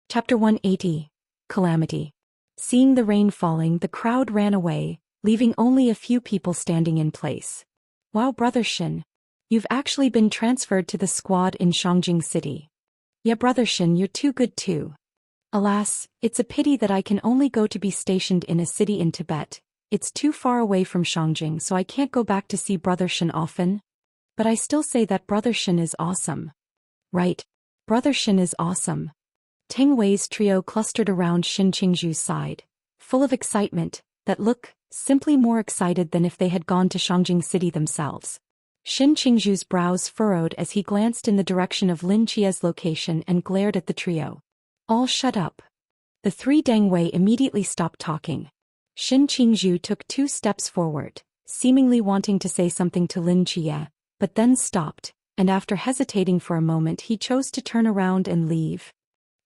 Chapter 180. Calamity. Seeing the rain falling, the crowd ran away, leaving only a few people standing in place. Wow, Brother Shin. You've actually been transferred to the squad in Shangjing City. Yeah, Brother Shin, you're too good too. Alas, it's a pity that I can only go to be stationed in a city in Tibet. It's too far away from Shangjing, so I can't go back to see Brother Shin often. But I still say that Brother Shin is awesome. Right. Brother Shin is awesome. Teng Wei's trio clustered around Shin Qingzhu's side, full of excitement, that look, simply more excited than if they had gone to Shangjing City themselves. Shin Qingzhu's brows furrowed as he glanced in the direction of Lin Chia's location and glared at the trio. All shut up. The three Deng Wei immediately stopped talking. Shin Qingzhu took 2 steps forward, seemingly wanting to say something to Lin Chia, but then stopped, and after hesitating for a moment he chose to turn around and leave.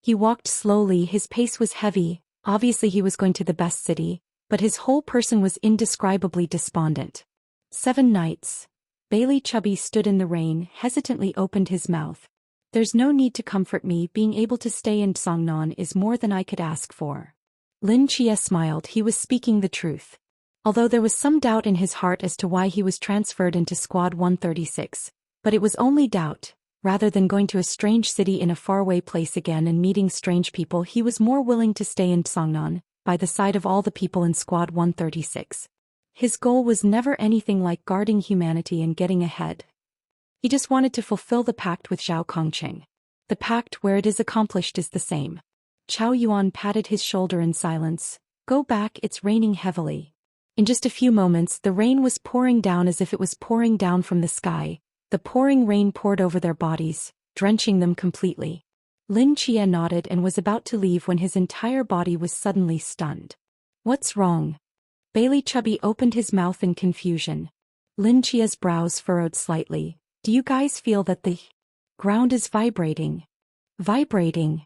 He walked slowly, his pace was heavy, obviously he was going to the best city, but his whole person was indescribably despondent. 7 nights. Bailey Chubby stood in the rain, hesitantly opened his mouth. There's no need to comfort me, being able to stay in Songnan is more than I could ask for. Lin Chia smiled, he was speaking the truth. Although there was some doubt in his heart as to why he was transferred into Squad 136, but it was only doubt. Rather than going to a strange city in a faraway place again and meeting strange people, he was more willing to stay in Songnan, by the side of all the people in Squad 136. His goal was never anything like guarding humanity and getting ahead. He just wanted to fulfill the pact with Zhao Kongqing. The pact where it is accomplished is the same. Chao Yuan patted his shoulder in silence. Go back, it's raining heavily. In just a few moments the rain was pouring down as if it was pouring down from the sky. The pouring rain poured over their bodies, drenching them completely. Lin Chia nodded and was about to leave when his entire body was suddenly stunned. What's wrong? Bailey Chubby opened his mouth in confusion. Lin Chia's brows furrowed slightly. Do you guys feel that the ground is vibrating? Vibrating?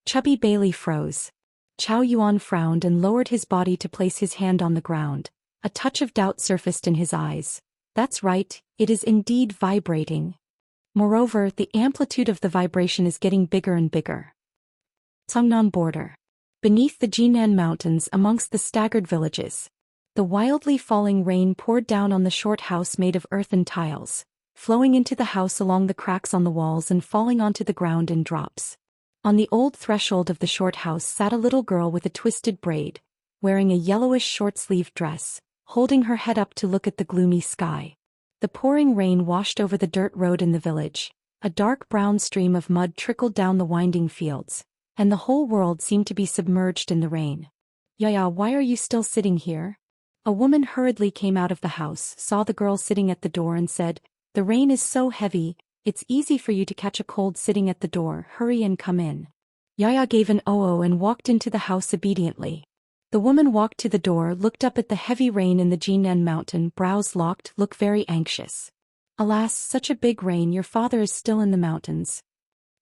Chubby Bailey froze. Chao Yuan frowned and lowered his body to place his hand on the ground. A touch of doubt surfaced in his eyes. That's right, it is indeed vibrating. Moreover, the amplitude of the vibration is getting bigger and bigger. Songnan border. Beneath the Jinan Mountains, amongst the staggered villages. The wildly falling rain poured down on the short house made of earthen tiles, flowing into the house along the cracks on the walls and falling onto the ground in drops. On the old threshold of the short house sat a little girl with a twisted braid, wearing a yellowish short-sleeved dress, holding her head up to look at the gloomy sky. The pouring rain washed over the dirt road in the village. A dark brown stream of mud trickled down the winding fields, and the whole world seemed to be submerged in the rain. Yaya, why are you still sitting here? A woman hurriedly came out of the house, saw the girl sitting at the door and said, The rain is so heavy, it's easy for you to catch a cold sitting at the door, hurry and come in. Yaya gave an oh and walked into the house obediently. The woman walked to the door, looked up at the heavy rain in the Jinan mountain, brows locked, looked very anxious. Alas, such a big rain, your father is still in the mountains.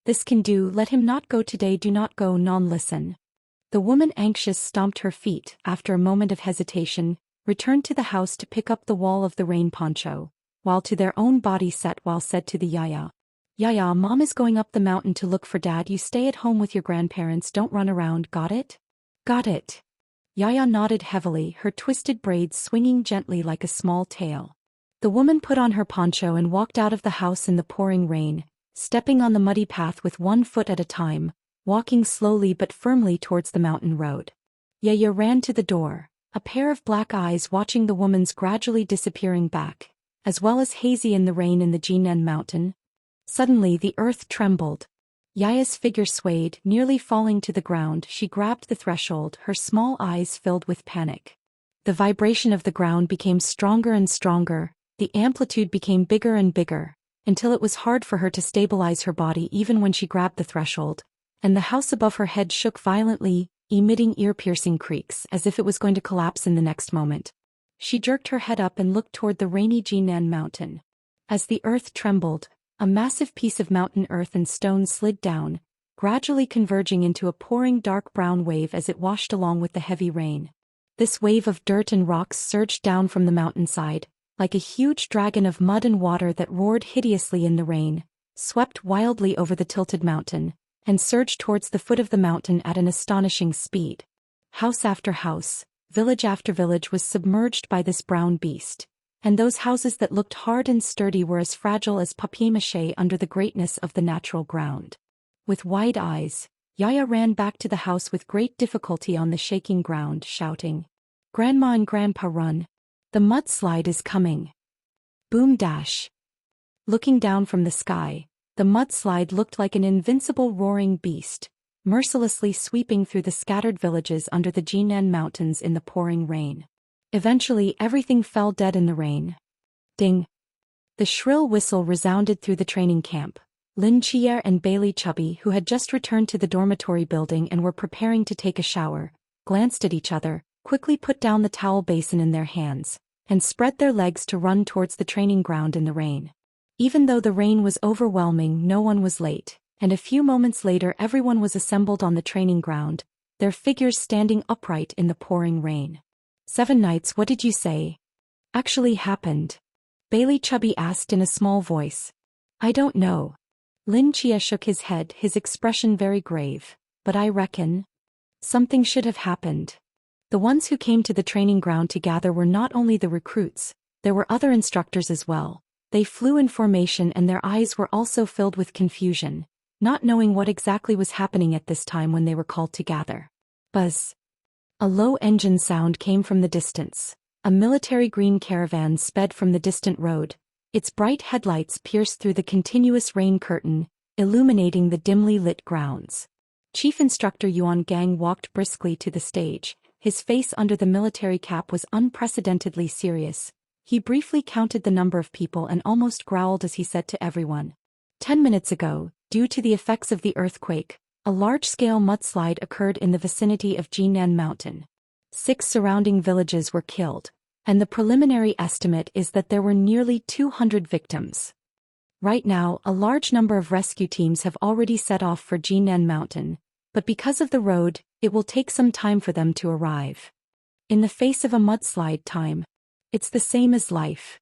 This can do, let him not go today, do not go, non listen. The woman anxious stomped her feet, after a moment of hesitation, returned to the house to pick up the wall of the rain poncho, while to their own body said to the Yaya. Yaya, mom is going up the mountain to look for dad, you stay at home with your grandparents, don't run around, got it? Got it. Yaya nodded heavily, her twisted braids swinging gently like a small tail. The woman put on her poncho and walked out of the house in the pouring rain, stepping on the muddy path with 1 foot at a time, walking slowly but firmly towards the mountain road. Yaya ran to the door, a pair of black eyes watching the woman's gradually disappearing back, as well as hazy in the rain in the Jinan mountain. Suddenly the earth trembled. Yaya's figure swayed, nearly falling to the ground. She grabbed the threshold, her small eyes filled with panic. The vibration of the ground became stronger and stronger, the amplitude became bigger and bigger, until it was hard for her to stabilize her body even when she grabbed the threshold, and the house above her head shook violently, emitting ear-piercing creaks as if it was going to collapse in the next moment. She jerked her head up and looked toward the rainy Jinan mountain. As the earth trembled, a massive piece of mountain earth and stone slid down, gradually converging into a pouring dark brown wave as it washed along with the heavy rain. This wave of dirt and rocks surged down from the mountainside, like a huge dragon of mud and water that roared hideously in the rain, swept wildly over the tilted mountain, and surged towards the foot of the mountain at an astonishing speed. House after house, village after village was submerged by this brown beast, and those houses that looked hard and sturdy were as fragile as papier-mâché under the greatness of the natural ground. With wide eyes, Yaya ran back to the house with great difficulty on the shaking ground, shouting, "Grandma and Grandpa, run! The mudslide is coming!" Boom dash! Looking down from the sky, the mudslide looked like an invincible roaring beast, mercilessly sweeping through the scattered villages under the Jinan Mountains in the pouring rain. Eventually everything fell dead in the rain. Ding! The shrill whistle resounded through the training camp. Lin Chier and Bailey Chubby, who had just returned to the dormitory building and were preparing to take a shower, glanced at each other, quickly put down the towel basin in their hands, and spread their legs to run towards the training ground in the rain. Even though the rain was overwhelming, no one was late, and a few moments later everyone was assembled on the training ground, their figures standing upright in the pouring rain. 7 nights, what did you say? Actually happened? Bailey Chubby asked in a small voice. I don't know. Lin Chia shook his head, his expression very grave. But I reckon something should have happened. The ones who came to the training ground to gather were not only the recruits, there were other instructors as well. They flew in formation and their eyes were also filled with confusion, not knowing what exactly was happening at this time when they were called to gather. Buzz! A low engine sound came from the distance. A military green caravan sped from the distant road. Its bright headlights pierced through the continuous rain curtain, illuminating the dimly lit grounds. Chief Instructor Yuan Gang walked briskly to the stage. His face under the military cap was unprecedentedly serious. He briefly counted the number of people and almost growled as he said to everyone. 10 minutes ago, due to the effects of the earthquake, a large-scale mudslide occurred in the vicinity of Jinan Mountain. 6 surrounding villages were killed, and the preliminary estimate is that there were nearly 200 victims. Right now, a large number of rescue teams have already set off for Jinan Mountain, but because of the road, it will take some time for them to arrive. In the face of a mudslide time, it's the same as life.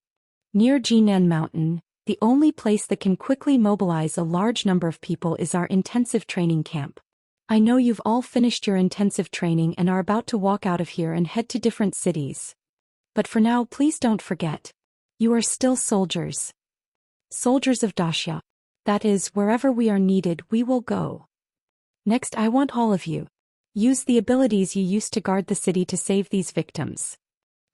Near Jinan Mountain, the only place that can quickly mobilize a large number of people is our intensive training camp. I know you've all finished your intensive training and are about to walk out of here and head to different cities. But for now, please don't forget. You are still soldiers. Soldiers of Daxia. That is, wherever we are needed, we will go. Next, I want all of you. Use the abilities you used to guard the city to save these victims.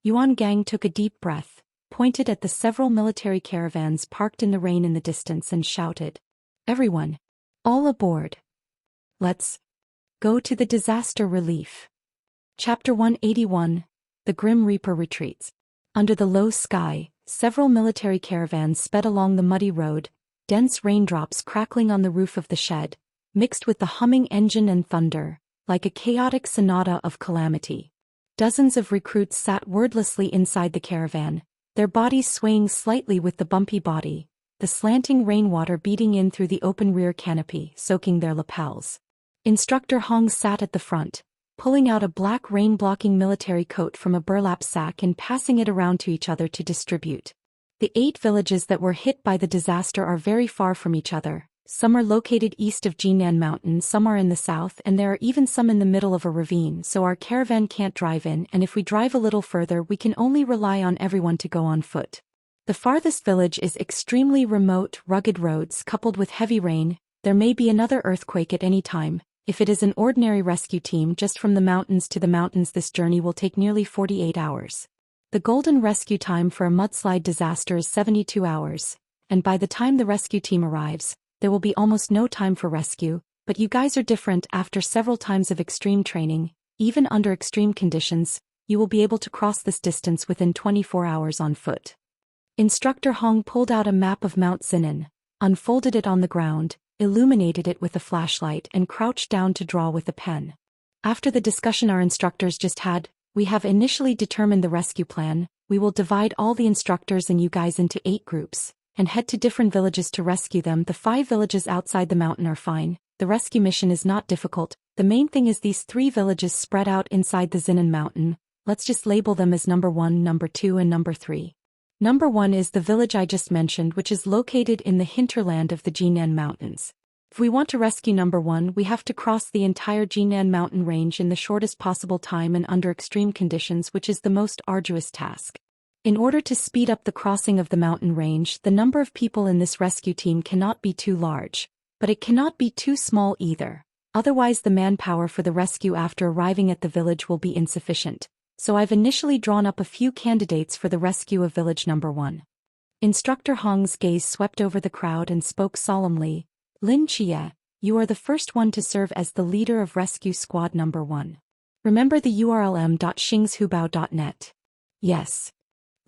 Yuan Gang took a deep breath, pointed at the several military caravans parked in the rain in the distance and shouted, "Everyone! All aboard! Let's go to the disaster relief." Chapter 181, The Grim Reaper Retreats. Under the low sky, several military caravans sped along the muddy road, dense raindrops crackling on the roof of the shed, mixed with the humming engine and thunder, like a chaotic sonata of calamity. Dozens of recruits sat wordlessly inside the caravan, their bodies swaying slightly with the bumpy body, the slanting rainwater beating in through the open rear canopy, soaking their lapels. Instructor Hong sat at the front, pulling out a black rain-blocking military coat from a burlap sack and passing it around to each other to distribute. The 8 villages that were hit by the disaster are very far from each other. Some are located east of Jinan Mountain, some are in the south, and there are even some in the middle of a ravine, so our caravan can't drive in, and if we drive a little further we can only rely on everyone to go on foot. The farthest village is extremely remote, rugged roads coupled with heavy rain. There may be another earthquake at any time. If it is an ordinary rescue team just from the mountains to the mountains, this journey will take nearly 48 hours. The golden rescue time for a mudslide disaster is 72 hours, and by the time the rescue team arrives, there will be almost no time for rescue, but you guys are different. After several times of extreme training, even under extreme conditions, you will be able to cross this distance within 24 hours on foot. Instructor Hong pulled out a map of Mount Zinan, unfolded it on the ground, illuminated it with a flashlight and crouched down to draw with a pen. After the discussion our instructors just had, we have initially determined the rescue plan. We will divide all the instructors and you guys into 8 groups, and head to different villages to rescue them. The 5 villages outside the mountain are fine. The rescue mission is not difficult. The main thing is these 3 villages spread out inside the Zinan Mountain. Let's just label them as number 1, number 2 and number 3. Number 1 is the village I just mentioned, which is located in the hinterland of the Jinan Mountains. If we want to rescue number 1, we have to cross the entire Jinan mountain range in the shortest possible time and under extreme conditions, which is the most arduous task. In order to speed up the crossing of the mountain range, the number of people in this rescue team cannot be too large, but it cannot be too small either. Otherwise the manpower for the rescue after arriving at the village will be insufficient, so I've initially drawn up a few candidates for the rescue of village number 1. Instructor Hong's gaze swept over the crowd and spoke solemnly. Lin Chia, you are the first one to serve as the leader of rescue squad number 1. Remember the URL m.xingshubao.net. Yes.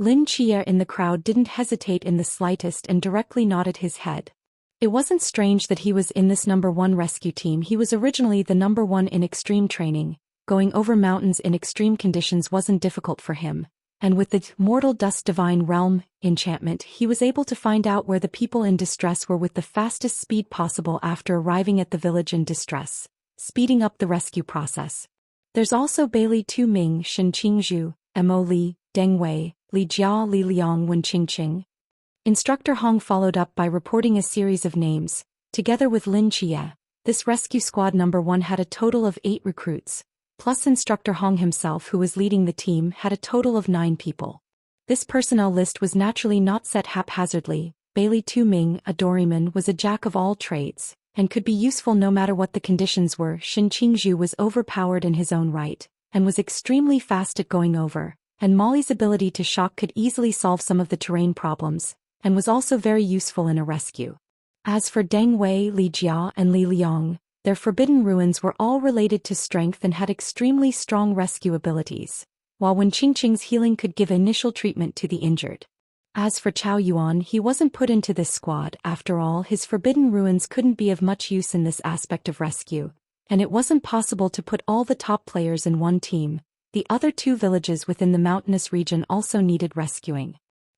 Lin Chia in the crowd didn't hesitate in the slightest and directly nodded his head. It wasn't strange that he was in this number 1 rescue team. He was originally the number 1 in extreme training. Going over mountains in extreme conditions wasn't difficult for him, and with the Mortal Dust Divine Realm enchantment, he was able to find out where the people in distress were with the fastest speed possible after arriving at the village in distress, speeding up the rescue process. There's also Bailey Tu Ming, Shen Qingzhu, Mo Li, Deng Wei, Li Jia, Li Liang, Wen Qingqing. Instructor Hong followed up by reporting a series of names. Together with Lin Chia, this rescue squad number 1 had a total of 8 recruits, plus Instructor Hong himself, who was leading the team, had a total of 9 people. This personnel list was naturally not set haphazardly. Bailey Tu Ming, a doryman, was a jack of all trades, and could be useful no matter what the conditions were. Shen Qingzhu was overpowered in his own right, and was extremely fast at going over, and Molly's ability to shock could easily solve some of the terrain problems, and was also very useful in a rescue. As for Deng Wei, Li Jia, and Li Liang, their forbidden ruins were all related to strength and had extremely strong rescue abilities, while Wen Qingqing's healing could give initial treatment to the injured. As for Chao Yuan, he wasn't put into this squad. After all, his forbidden ruins couldn't be of much use in this aspect of rescue, and it wasn't possible to put all the top players in one team. The other 2 villages within the mountainous region also needed rescuing.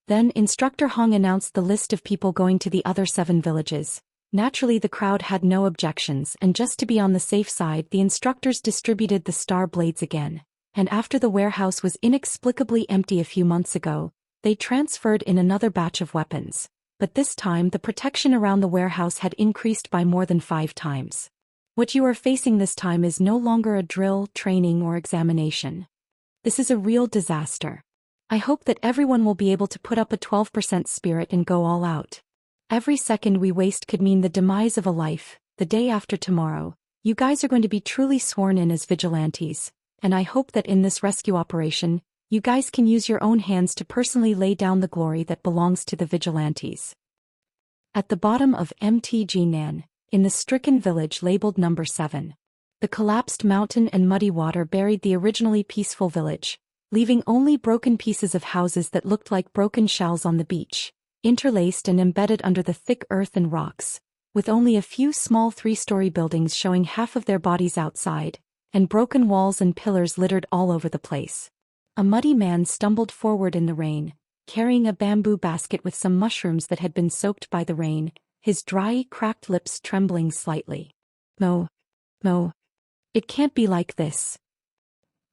Then Instructor Hong announced the list of people going to the other 7 villages. Naturally the crowd had no objections, and just to be on the safe side, the instructors distributed the star blades again. And after the warehouse was inexplicably empty a few months ago, they transferred in another batch of weapons. But this time the protection around the warehouse had increased by more than 5 times. What you are facing this time is no longer a drill, training, or examination. This is a real disaster. I hope that everyone will be able to put up a 12% spirit and go all out. Every second we waste could mean the demise of a life. The day after tomorrow, you guys are going to be truly sworn in as vigilantes, and I hope that in this rescue operation, you guys can use your own hands to personally lay down the glory that belongs to the vigilantes. At the bottom of MTG Nan, in the stricken village labeled number 7, the collapsed mountain and muddy water buried the originally peaceful village, leaving only broken pieces of houses that looked like broken shells on the beach, interlaced and embedded under the thick earth and rocks, with only a few small 3-story buildings showing half of their bodies outside, and broken walls and pillars littered all over the place. A muddy man stumbled forward in the rain, carrying a bamboo basket with some mushrooms that had been soaked by the rain, his dry, cracked lips trembling slightly. Mo. It can't be like this.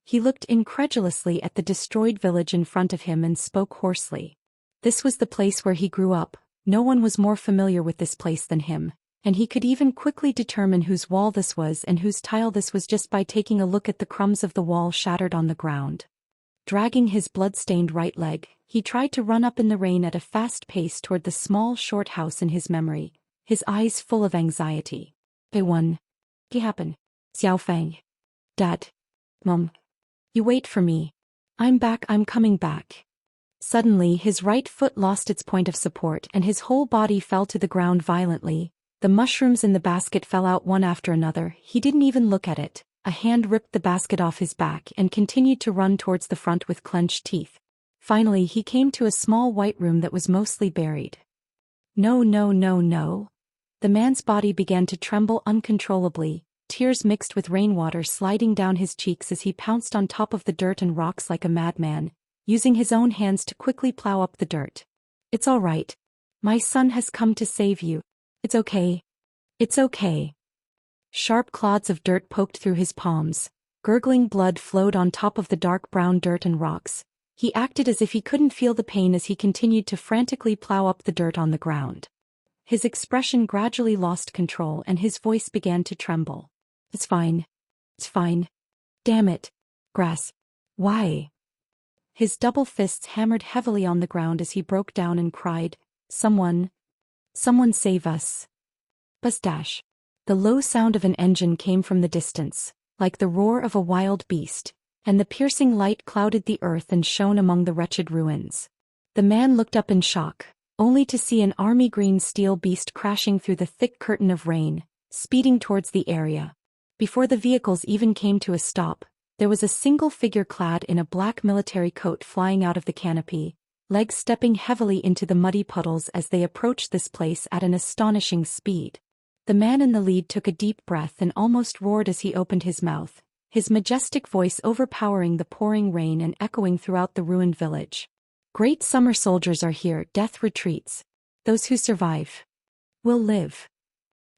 He looked incredulously at the destroyed village in front of him and spoke hoarsely. This was the place where he grew up. No one was more familiar with this place than him, and he could even quickly determine whose wall this was and whose tile this was just by taking a look at the crumbs of the wall shattered on the ground. Dragging his blood-stained right leg, he tried to run up in the rain at a fast pace toward the small, short house in his memory, his eyes full of anxiety. What happened? Xiaofang. Dad. Mom. You wait for me. I'm back, I'm coming back. Suddenly his right foot lost its point of support and his whole body fell to the ground violently. The mushrooms in the basket fell out one after another. He didn't even look at it. A hand ripped the basket off his back and continued to run towards the front with clenched teeth. Finally he came to a small white room that was mostly buried. No. The man's body began to tremble uncontrollably, tears mixed with rainwater sliding down his cheeks as he pounced on top of the dirt and rocks like a madman, using his own hands to quickly plow up the dirt. It's all right. My son has come to save you. It's okay. It's okay. Sharp clods of dirt poked through his palms. Gurgling blood flowed on top of the dark brown dirt and rocks. He acted as if he couldn't feel the pain as he continued to frantically plow up the dirt on the ground. His expression gradually lost control and his voice began to tremble. It's fine. It's fine. Damn it. Grass. Why? His double fists hammered heavily on the ground as he broke down and cried, Someone save us. Buzz dash. The low sound of an engine came from the distance, like the roar of a wild beast, and the piercing light clouded the earth and shone among the wretched ruins. The man looked up in shock, only to see an army green steel beast crashing through the thick curtain of rain, speeding towards the area. Before the vehicles even came to a stop, there was a single figure clad in a black military coat flying out of the canopy, legs stepping heavily into the muddy puddles as they approached this place at an astonishing speed. The man in the lead took a deep breath and almost roared as he opened his mouth, his majestic voice overpowering the pouring rain and echoing throughout the ruined village. Great summer soldiers are here, death retreats. Those who survive will live.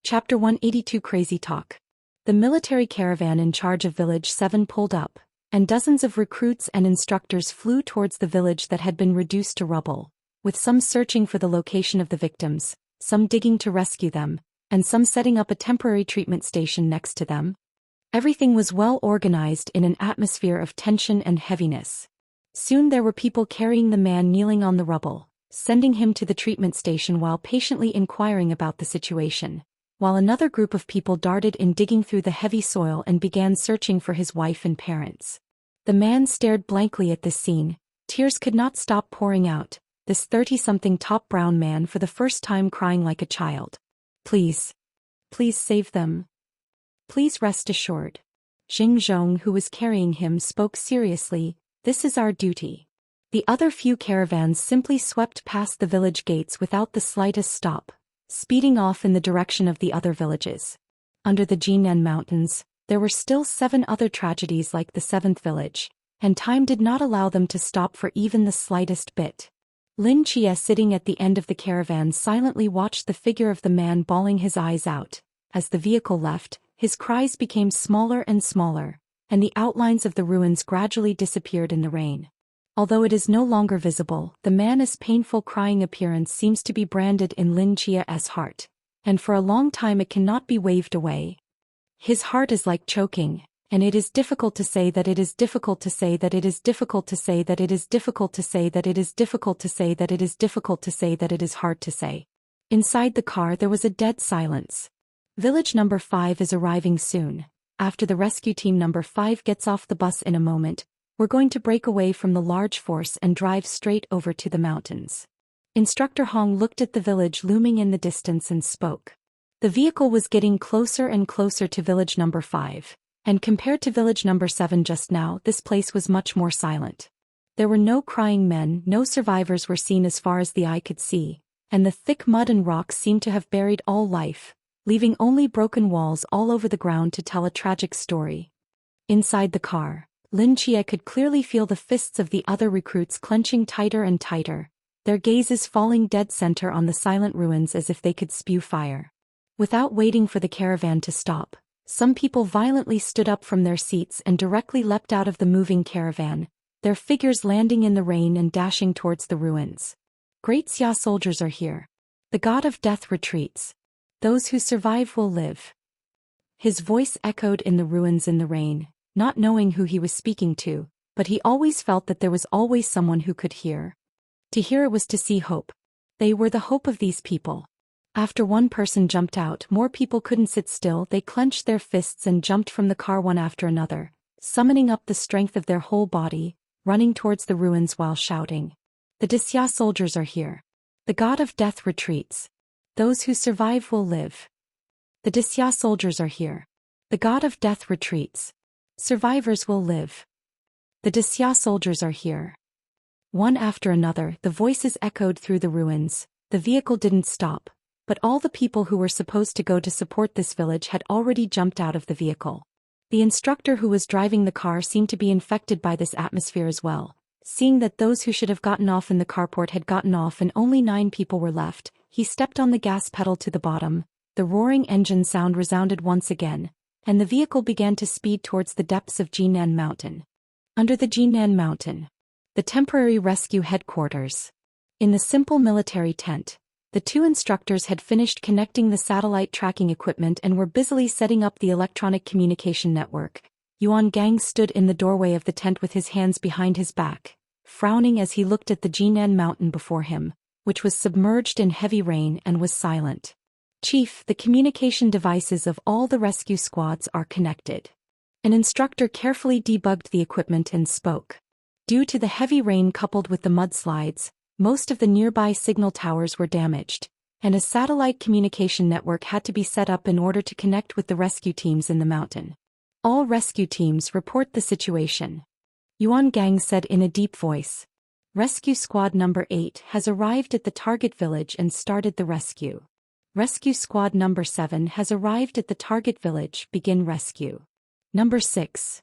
Chapter 182 Crazy Talk. The military caravan in charge of Village 7 pulled up, and dozens of recruits and instructors flew towards the village that had been reduced to rubble, with some searching for the location of the victims, some digging to rescue them, and some setting up a temporary treatment station next to them. Everything was well organized in an atmosphere of tension and heaviness. Soon there were people carrying the man kneeling on the rubble, sending him to the treatment station while patiently inquiring about the situation, while another group of people darted in digging through the heavy soil and began searching for his wife and parents. The man stared blankly at this scene, tears could not stop pouring out, this 30-something top brown man for the first time crying like a child. Please save them. Please rest assured. Jing Zhong, who was carrying him, spoke seriously, this is our duty. The other few caravans simply swept past the village gates without the slightest stop, speeding off in the direction of the other villages. Under the Jinan Mountains, there were still 7 other tragedies like the 7th village, and time did not allow them to stop for even the slightest bit. Lin Chia, sitting at the end of the caravan, silently watched the figure of the man bawling his eyes out. As the vehicle left, his cries became smaller and smaller, and the outlines of the ruins gradually disappeared in the rain. Although it is no longer visible, the man's painful crying appearance seems to be branded in Lin Chia's heart, and for a long time it cannot be waved away. His heart is like choking, and it is difficult to say that it is difficult to say that it is difficult to say that it is difficult to say that it is difficult to say that it is difficult to say that it is hard to say. Inside the car there was a dead silence. Village number 5 is arriving soon. After the rescue team number 5 gets off the bus in a moment, we're going to break away from the large force and drive straight over to the mountains. Instructor Hong looked at the village looming in the distance and spoke. The vehicle was getting closer and closer to village number 5, and compared to village number 7 just now, this place was much more silent. There were no crying men, no survivors were seen as far as the eye could see, and the thick mud and rocks seemed to have buried all life, leaving only broken walls all over the ground to tell a tragic story. Inside the car, Lin Chia could clearly feel the fists of the other recruits clenching tighter and tighter, their gazes falling dead center on the silent ruins as if they could spew fire. Without waiting for the caravan to stop, some people violently stood up from their seats and directly leapt out of the moving caravan, their figures landing in the rain and dashing towards the ruins. Great Xia soldiers are here. The god of death retreats. Those who survive will live. His voice echoed in the ruins in the rain, not knowing who he was speaking to, but he always felt that there was always someone who could hear. To hear it was to see hope. They were the hope of these people. After one person jumped out, more people couldn't sit still. They clenched their fists and jumped from the car one after another, summoning up the strength of their whole body, running towards the ruins while shouting. The Xia soldiers are here. The god of death retreats. Those who survive will live. The Xia soldiers are here. The god of death retreats. Survivors will live. The Xia soldiers are here. One after another, the voices echoed through the ruins. The vehicle didn't stop, but all the people who were supposed to go to support this village had already jumped out of the vehicle. The instructor who was driving the car seemed to be infected by this atmosphere as well. Seeing that those who should have gotten off in the carport had gotten off and only 9 people were left, he stepped on the gas pedal to the bottom. The roaring engine sound resounded once again, and the vehicle began to speed towards the depths of Jinan Mountain. Under the Jinan Mountain, the temporary rescue headquarters. In the simple military tent, The two instructors had finished connecting the satellite tracking equipment and were busily setting up the electronic communication network. Yuan Gang stood in the doorway of the tent with his hands behind his back, frowning as he looked at the Jinan mountain before him, which was submerged in heavy rain and was silent. Chief, the communication devices of all the rescue squads are connected. An instructor carefully debugged the equipment and spoke. Due to the heavy rain coupled with the mudslides, most of the nearby signal towers were damaged, and a satellite communication network had to be set up in order to connect with the rescue teams in the mountain. All rescue teams report the situation. Yuan Gang said in a deep voice. Rescue Squad Number 8 has arrived at the target village and started the rescue. Rescue Squad Number 7 has arrived at the target village, begin rescue. Number 6.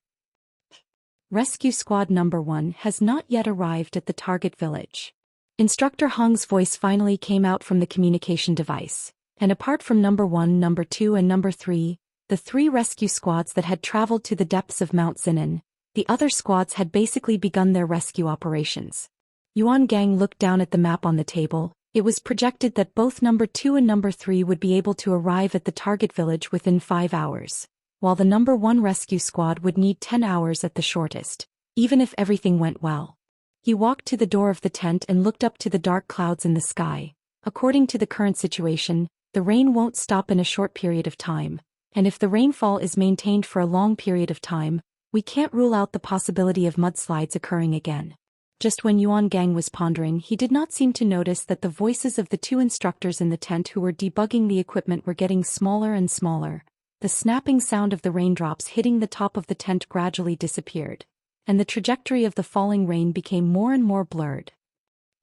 Rescue Squad Number 1 has not yet arrived at the target village. Instructor Hong's voice finally came out from the communication device, and apart from Number 1, Number 2 and Number 3, the three rescue squads that had traveled to the depths of Mount Zinan, the other squads had basically begun their rescue operations. Yuan Gang looked down at the map on the table. It was projected that both Number 2 and Number 3 would be able to arrive at the target village within 5 hours, while the Number 1 rescue squad would need 10 hours at the shortest, even if everything went well. He walked to the door of the tent and looked up to the dark clouds in the sky. According to the current situation, the rain won't stop in a short period of time, and if the rainfall is maintained for a long period of time, we can't rule out the possibility of mudslides occurring again. Just when Yuan Gang was pondering, he did not seem to notice that the voices of the two instructors in the tent who were debugging the equipment were getting smaller and smaller. The snapping sound of the raindrops hitting the top of the tent gradually disappeared, and the trajectory of the falling rain became more and more blurred,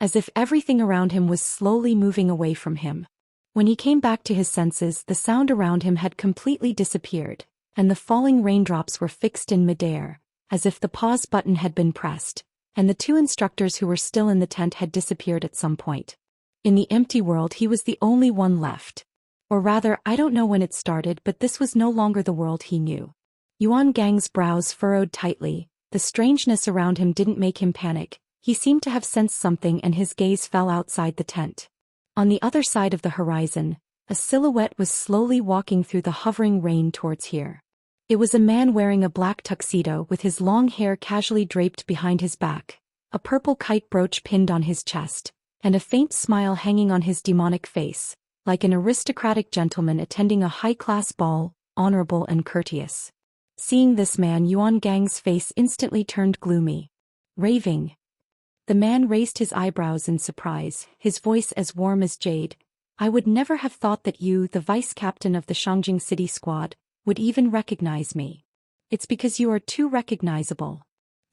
as if everything around him was slowly moving away from him. When he came back to his senses, the sound around him had completely disappeared, and the falling raindrops were fixed in midair, as if the pause button had been pressed, and the two instructors who were still in the tent had disappeared at some point. In the empty world, he was the only one left. Or rather, I don't know when it started, but this was no longer the world he knew. Yuan Gang's brows furrowed tightly. The strangeness around him didn't make him panic. He seemed to have sensed something and his gaze fell outside the tent. On the other side of the horizon, a silhouette was slowly walking through the hovering rain towards here. It was a man wearing a black tuxedo with his long hair casually draped behind his back, a purple kite brooch pinned on his chest, and a faint smile hanging on his demonic face, like an aristocratic gentleman attending a high-class ball, honorable and courteous. Seeing this man, Yuan Gang's face instantly turned gloomy. Raving. The man raised his eyebrows in surprise, his voice as warm as jade. I would never have thought that you, the vice-captain of the Shangjing City Squad, would even recognize me. It's because you are too recognizable.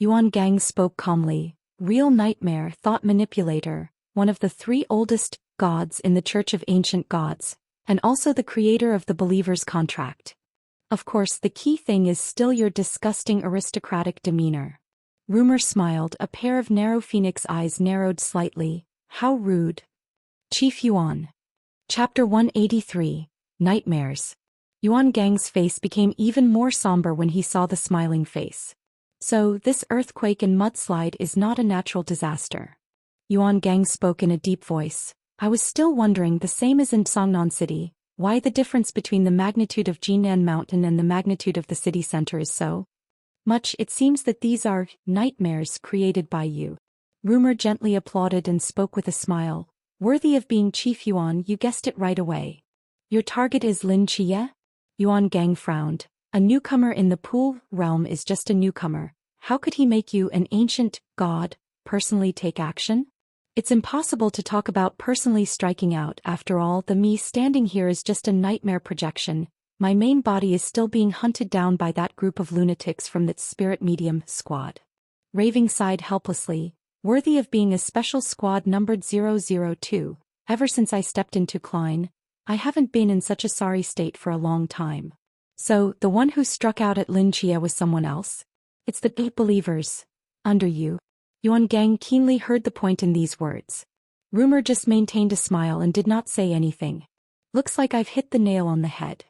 Yuan Gang spoke calmly. Real nightmare, thought manipulator, one of the three oldest gods in the Church of Ancient Gods, and also the creator of the Believer's Contract. Of course, the key thing is still your disgusting aristocratic demeanor. Rumor smiled, a pair of narrow phoenix eyes narrowed slightly. How rude. Chief Yuan. Chapter 183, Nightmares. Yuan Gang's face became even more somber when he saw the smiling face. So, this earthquake and mudslide is not a natural disaster. Yuan Gang spoke in a deep voice. I was still wondering, the same as in Songnan City, why the difference between the magnitude of Jinan Mountain and the magnitude of the city center is so much. It seems that these are nightmares created by you. Rumor gently applauded and spoke with a smile. Worthy of being Chief Yuan, you guessed it right away. Your target is Lin Chie? Yuan Gang frowned. A newcomer in the Pool realm is just a newcomer. How could he make you, an ancient god, personally take action? It's impossible to talk about personally striking out. After all, the me standing here is just a nightmare projection. My main body is still being hunted down by that group of lunatics from that spirit medium squad. Raving sighed helplessly. Worthy of being a special squad numbered 002. Ever since I stepped into Klein, I haven't been in such a sorry state for a long time. So, the one who struck out at Lin Chie was someone else? It's the 8 believers. Under you. Yuan Gang keenly heard the point in these words. Rumor just maintained a smile and did not say anything. Looks like I've hit the nail on the head.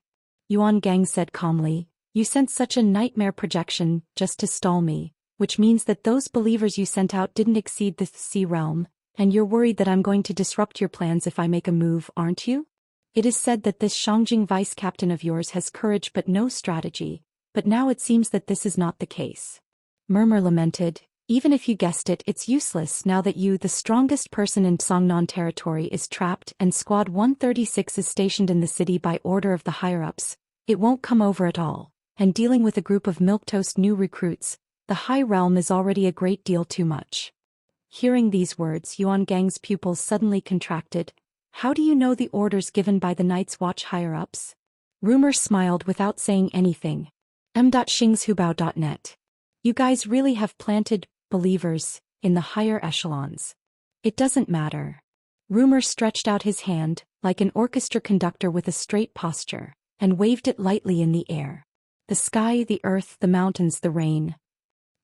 Yuan Gang said calmly. You sent such a nightmare projection just to stall me, which means that those believers you sent out didn't exceed the sea realm, And you're worried that I'm going to disrupt your plans if I make a move, aren't you? It is said that this Shangjing vice captain of yours has courage but no strategy, but now it seems that this is not the case. Murmur lamented, even if you guessed it, it's useless now that you, the strongest person in Songnan territory, is trapped and Squad 136 is stationed in the city by order of the higher-ups. It won't come over at all, and dealing with a group of milquetoast new recruits, the High Realm is already a great deal too much. Hearing these words, Yuan Gang's pupils suddenly contracted. How do you know the orders given by the Night's Watch higher-ups? Rumor smiled without saying anything. m.xingshubao.net. You guys really have planted believers in the higher echelons. It doesn't matter. Rumor stretched out his hand, like an orchestra conductor with a straight posture, and waved it lightly in the air. The sky, the earth, the mountains, the rain.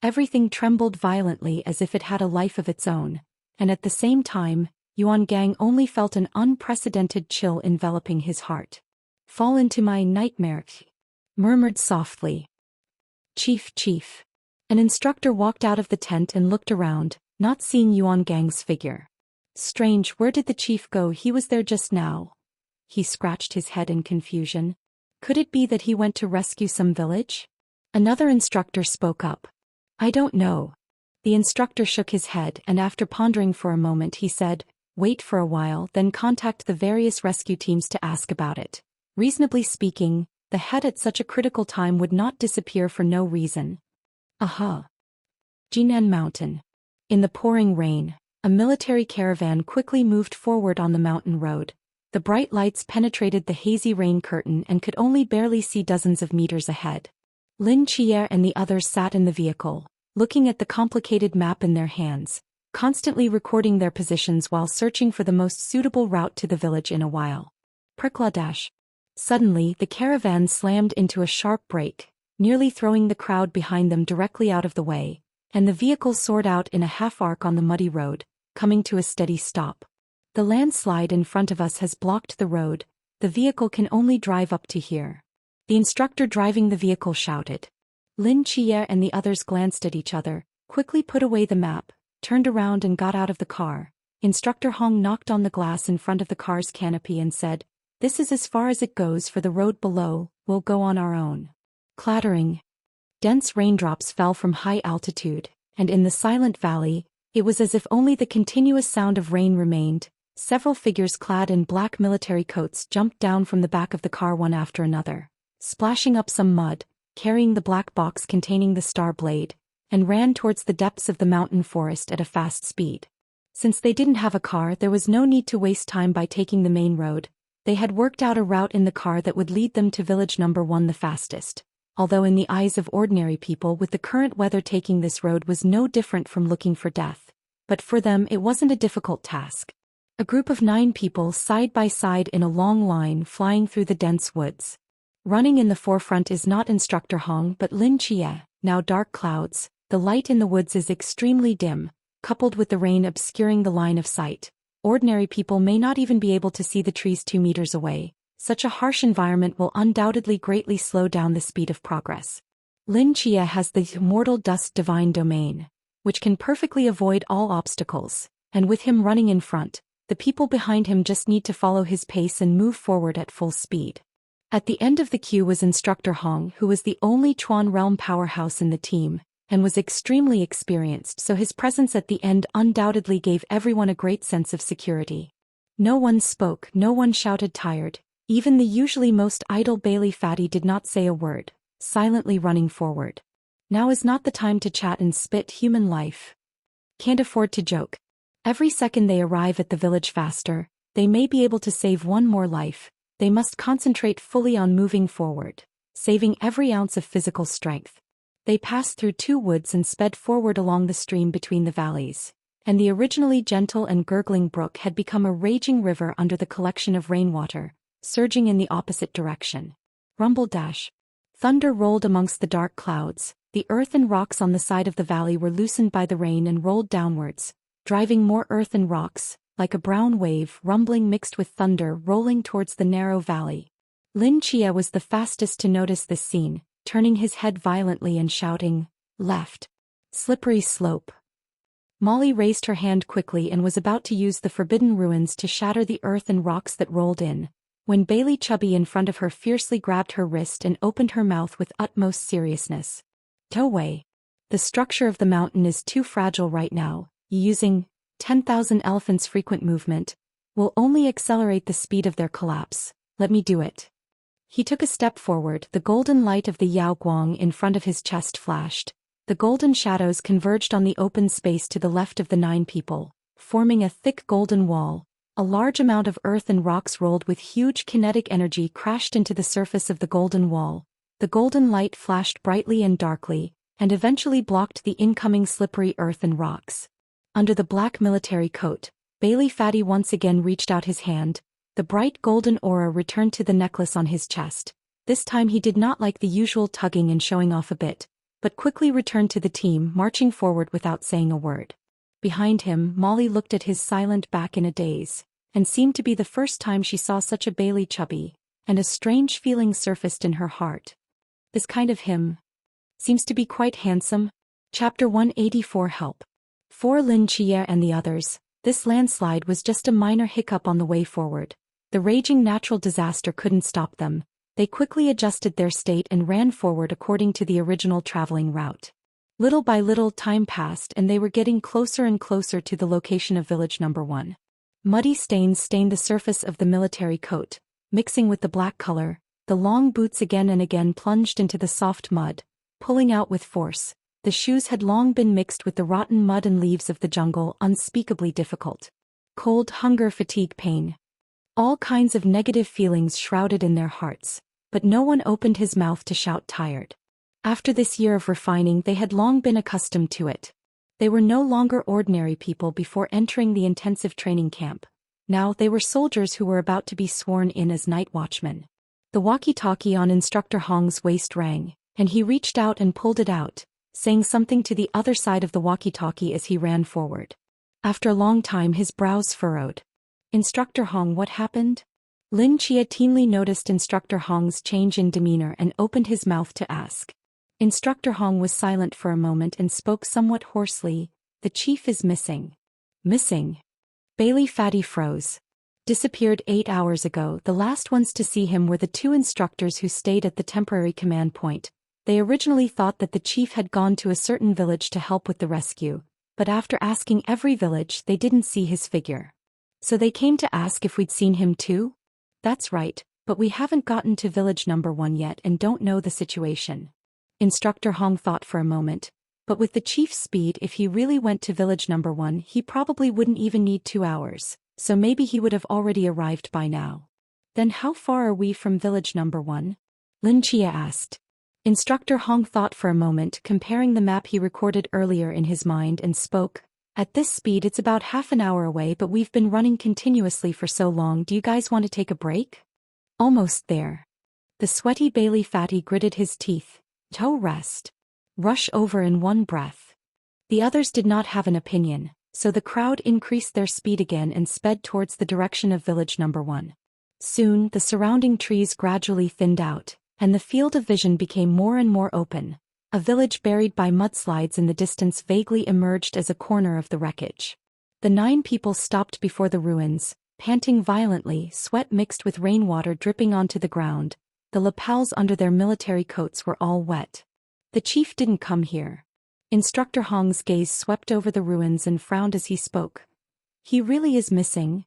Everything trembled violently as if it had a life of its own, and at the same time, Yuan Gang only felt an unprecedented chill enveloping his heart. Fall into my nightmare, murmured softly. Chief. An instructor walked out of the tent and looked around, not seeing Yuan Gang's figure. Strange, where did the chief go? He was there just now. He scratched his head in confusion. Could it be that he went to rescue some village? Another instructor spoke up. I don't know. The instructor shook his head and after pondering for a moment he said, wait for a while, then contact the various rescue teams to ask about it. Reasonably speaking, the head at such a critical time would not disappear for no reason. Aha. Jinan Mountain. In the pouring rain, a military caravan quickly moved forward on the mountain road. The bright lights penetrated the hazy rain curtain and could only barely see dozens of meters ahead. Lin Chier and the others sat in the vehicle, looking at the complicated map in their hands, constantly recording their positions while searching for the most suitable route to the village in a while. Perkladash. Suddenly, the caravan slammed into a sharp break, nearly throwing the crowd behind them directly out of the way, and the vehicle soared out in a half-arc on the muddy road, coming to a steady stop. The landslide in front of us has blocked the road, the vehicle can only drive up to here. The instructor driving the vehicle shouted. Lin Chier and the others glanced at each other, quickly put away the map, turned around and got out of the car. Instructor Hong knocked on the glass in front of the car's canopy and said, this is as far as it goes for the road below, we'll go on our own. Clattering. Dense raindrops fell from high altitude, and in the silent valley, it was as if only the continuous sound of rain remained. Several figures clad in black military coats jumped down from the back of the car one after another, splashing up some mud, carrying the black box containing the star blade, and ran towards the depths of the mountain forest at a fast speed. Since they didn't have a car, there was no need to waste time by taking the main road. They had worked out a route in the car that would lead them to village number 1 the fastest. Although in the eyes of ordinary people with the current weather taking this road was no different from looking for death. But for them it wasn't a difficult task. A group of 9 people side by side in a long line flying through the dense woods. Running in the forefront is not Instructor Hong but Lin Chia. Now dark clouds, the light in the woods is extremely dim, coupled with the rain obscuring the line of sight. Ordinary people may not even be able to see the trees 2 meters away. Such a harsh environment will undoubtedly greatly slow down the speed of progress. Lin Chia has the immortal dust divine domain, which can perfectly avoid all obstacles, and with him running in front, the people behind him just need to follow his pace and move forward at full speed. At the end of the queue was Instructor Hong, who was the only Chuan Realm powerhouse in the team, and was extremely experienced, so his presence at the end undoubtedly gave everyone a great sense of security. No one spoke, no one shouted tired. Even the usually most idle Bailey Fatty did not say a word, silently running forward. Now is not the time to chat and spit human life. Can't afford to joke. Every second they arrive at the village faster, they may be able to save one more life. They must concentrate fully on moving forward, saving every ounce of physical strength. They passed through 2 woods and sped forward along the stream between the valleys, and the originally gentle and gurgling brook had become a raging river under the collection of rainwater, surging in the opposite direction. Rumble dash. Thunder rolled amongst the dark clouds. The earth and rocks on the side of the valley were loosened by the rain and rolled downwards, driving more earth and rocks, like a brown wave, rumbling mixed with thunder rolling towards the narrow valley. Lin Chia was the fastest to notice this scene, turning his head violently and shouting, "Left! Slippery slope! Molly raised her hand quickly and was about to use the forbidden ruins to shatter the earth and rocks that rolled in, when Bailey Chubby in front of her fiercely grabbed her wrist and opened her mouth with utmost seriousness. "Go away. The structure of the mountain is too fragile right now. Using 10,000 elephants' frequent movement will only accelerate the speed of their collapse. Let me do it." He took a step forward, the golden light of the Yao Guang in front of his chest flashed. The golden shadows converged on the open space to the left of the 9 people, forming a thick golden wall. A large amount of earth and rocks rolled with huge kinetic energy crashed into the surface of the golden wall. The golden light flashed brightly and darkly, and eventually blocked the incoming slippery earth and rocks. Under the black military coat, Bailey Fatty once again reached out his hand. The bright golden aura returned to the necklace on his chest. This time he did not like the usual tugging and showing off a bit, but quickly returned to the team, marching forward without saying a word. Behind him, Molly looked at his silent back in a daze, and seemed to be the first time she saw such a Bailey Chubby, and a strange feeling surfaced in her heart. This kind of him seems to be quite handsome. Chapter 184 Help. For Lin Chia and the others, this landslide was just a minor hiccup on the way forward. The raging natural disaster couldn't stop them. They quickly adjusted their state and ran forward according to the original traveling route. Little by little time passed and they were getting closer and closer to the location of village number 1. Muddy stains stained the surface of the military coat, mixing with the black color. The long boots again and again plunged into the soft mud, pulling out with force. The shoes had long been mixed with the rotten mud and leaves of the jungle, unspeakably difficult. Cold, hunger, fatigue, pain. All kinds of negative feelings shrouded in their hearts, but no one opened his mouth to shout tired. After this year of refining they had long been accustomed to it. They were no longer ordinary people before entering the intensive training camp. Now they were soldiers who were about to be sworn in as night watchmen. The walkie-talkie on Instructor Hong's waist rang, and he reached out and pulled it out, saying something to the other side of the walkie-talkie as he ran forward. After a long time his brows furrowed. "Instructor Hong, what happened?" Lin Chia keenly noticed Instructor Hong's change in demeanor and opened his mouth to ask. Instructor Hong was silent for a moment and spoke somewhat hoarsely. "The chief is missing." "Missing?" Bailey Fatty froze. "Disappeared 8 hours ago. The last ones to see him were the 2 instructors who stayed at the temporary command point. They originally thought that the chief had gone to a certain village to help with the rescue, but after asking every village they didn't see his figure. So they came to ask if we'd seen him too?" "That's right, but we haven't gotten to village number 1 yet and don't know the situation." Instructor Hong thought for a moment, but with the chief's speed, if he really went to village number 1 he probably wouldn't even need 2 hours, so maybe he would have already arrived by now. "Then how far are we from village number 1? Lin Chia asked. Instructor Hong thought for a moment, comparing the map he recorded earlier in his mind, and spoke. "At this speed it's about half an hour away, but we've been running continuously for so long. Do you guys want to take a break?" "Almost there." The sweaty Bailey Fatty gritted his teeth. "Toe rest. Rush over in one breath." The others did not have an opinion, so the crowd increased their speed again and sped towards the direction of village number 1. Soon the surrounding trees gradually thinned out, and the field of vision became more and more open. A village buried by mudslides in the distance vaguely emerged as a corner of the wreckage. The 9 people stopped before the ruins, panting violently, sweat mixed with rainwater dripping onto the ground. The lapels under their military coats were all wet. "The chief didn't come here." Instructor Hong's gaze swept over the ruins and frowned as he spoke. "He really is missing.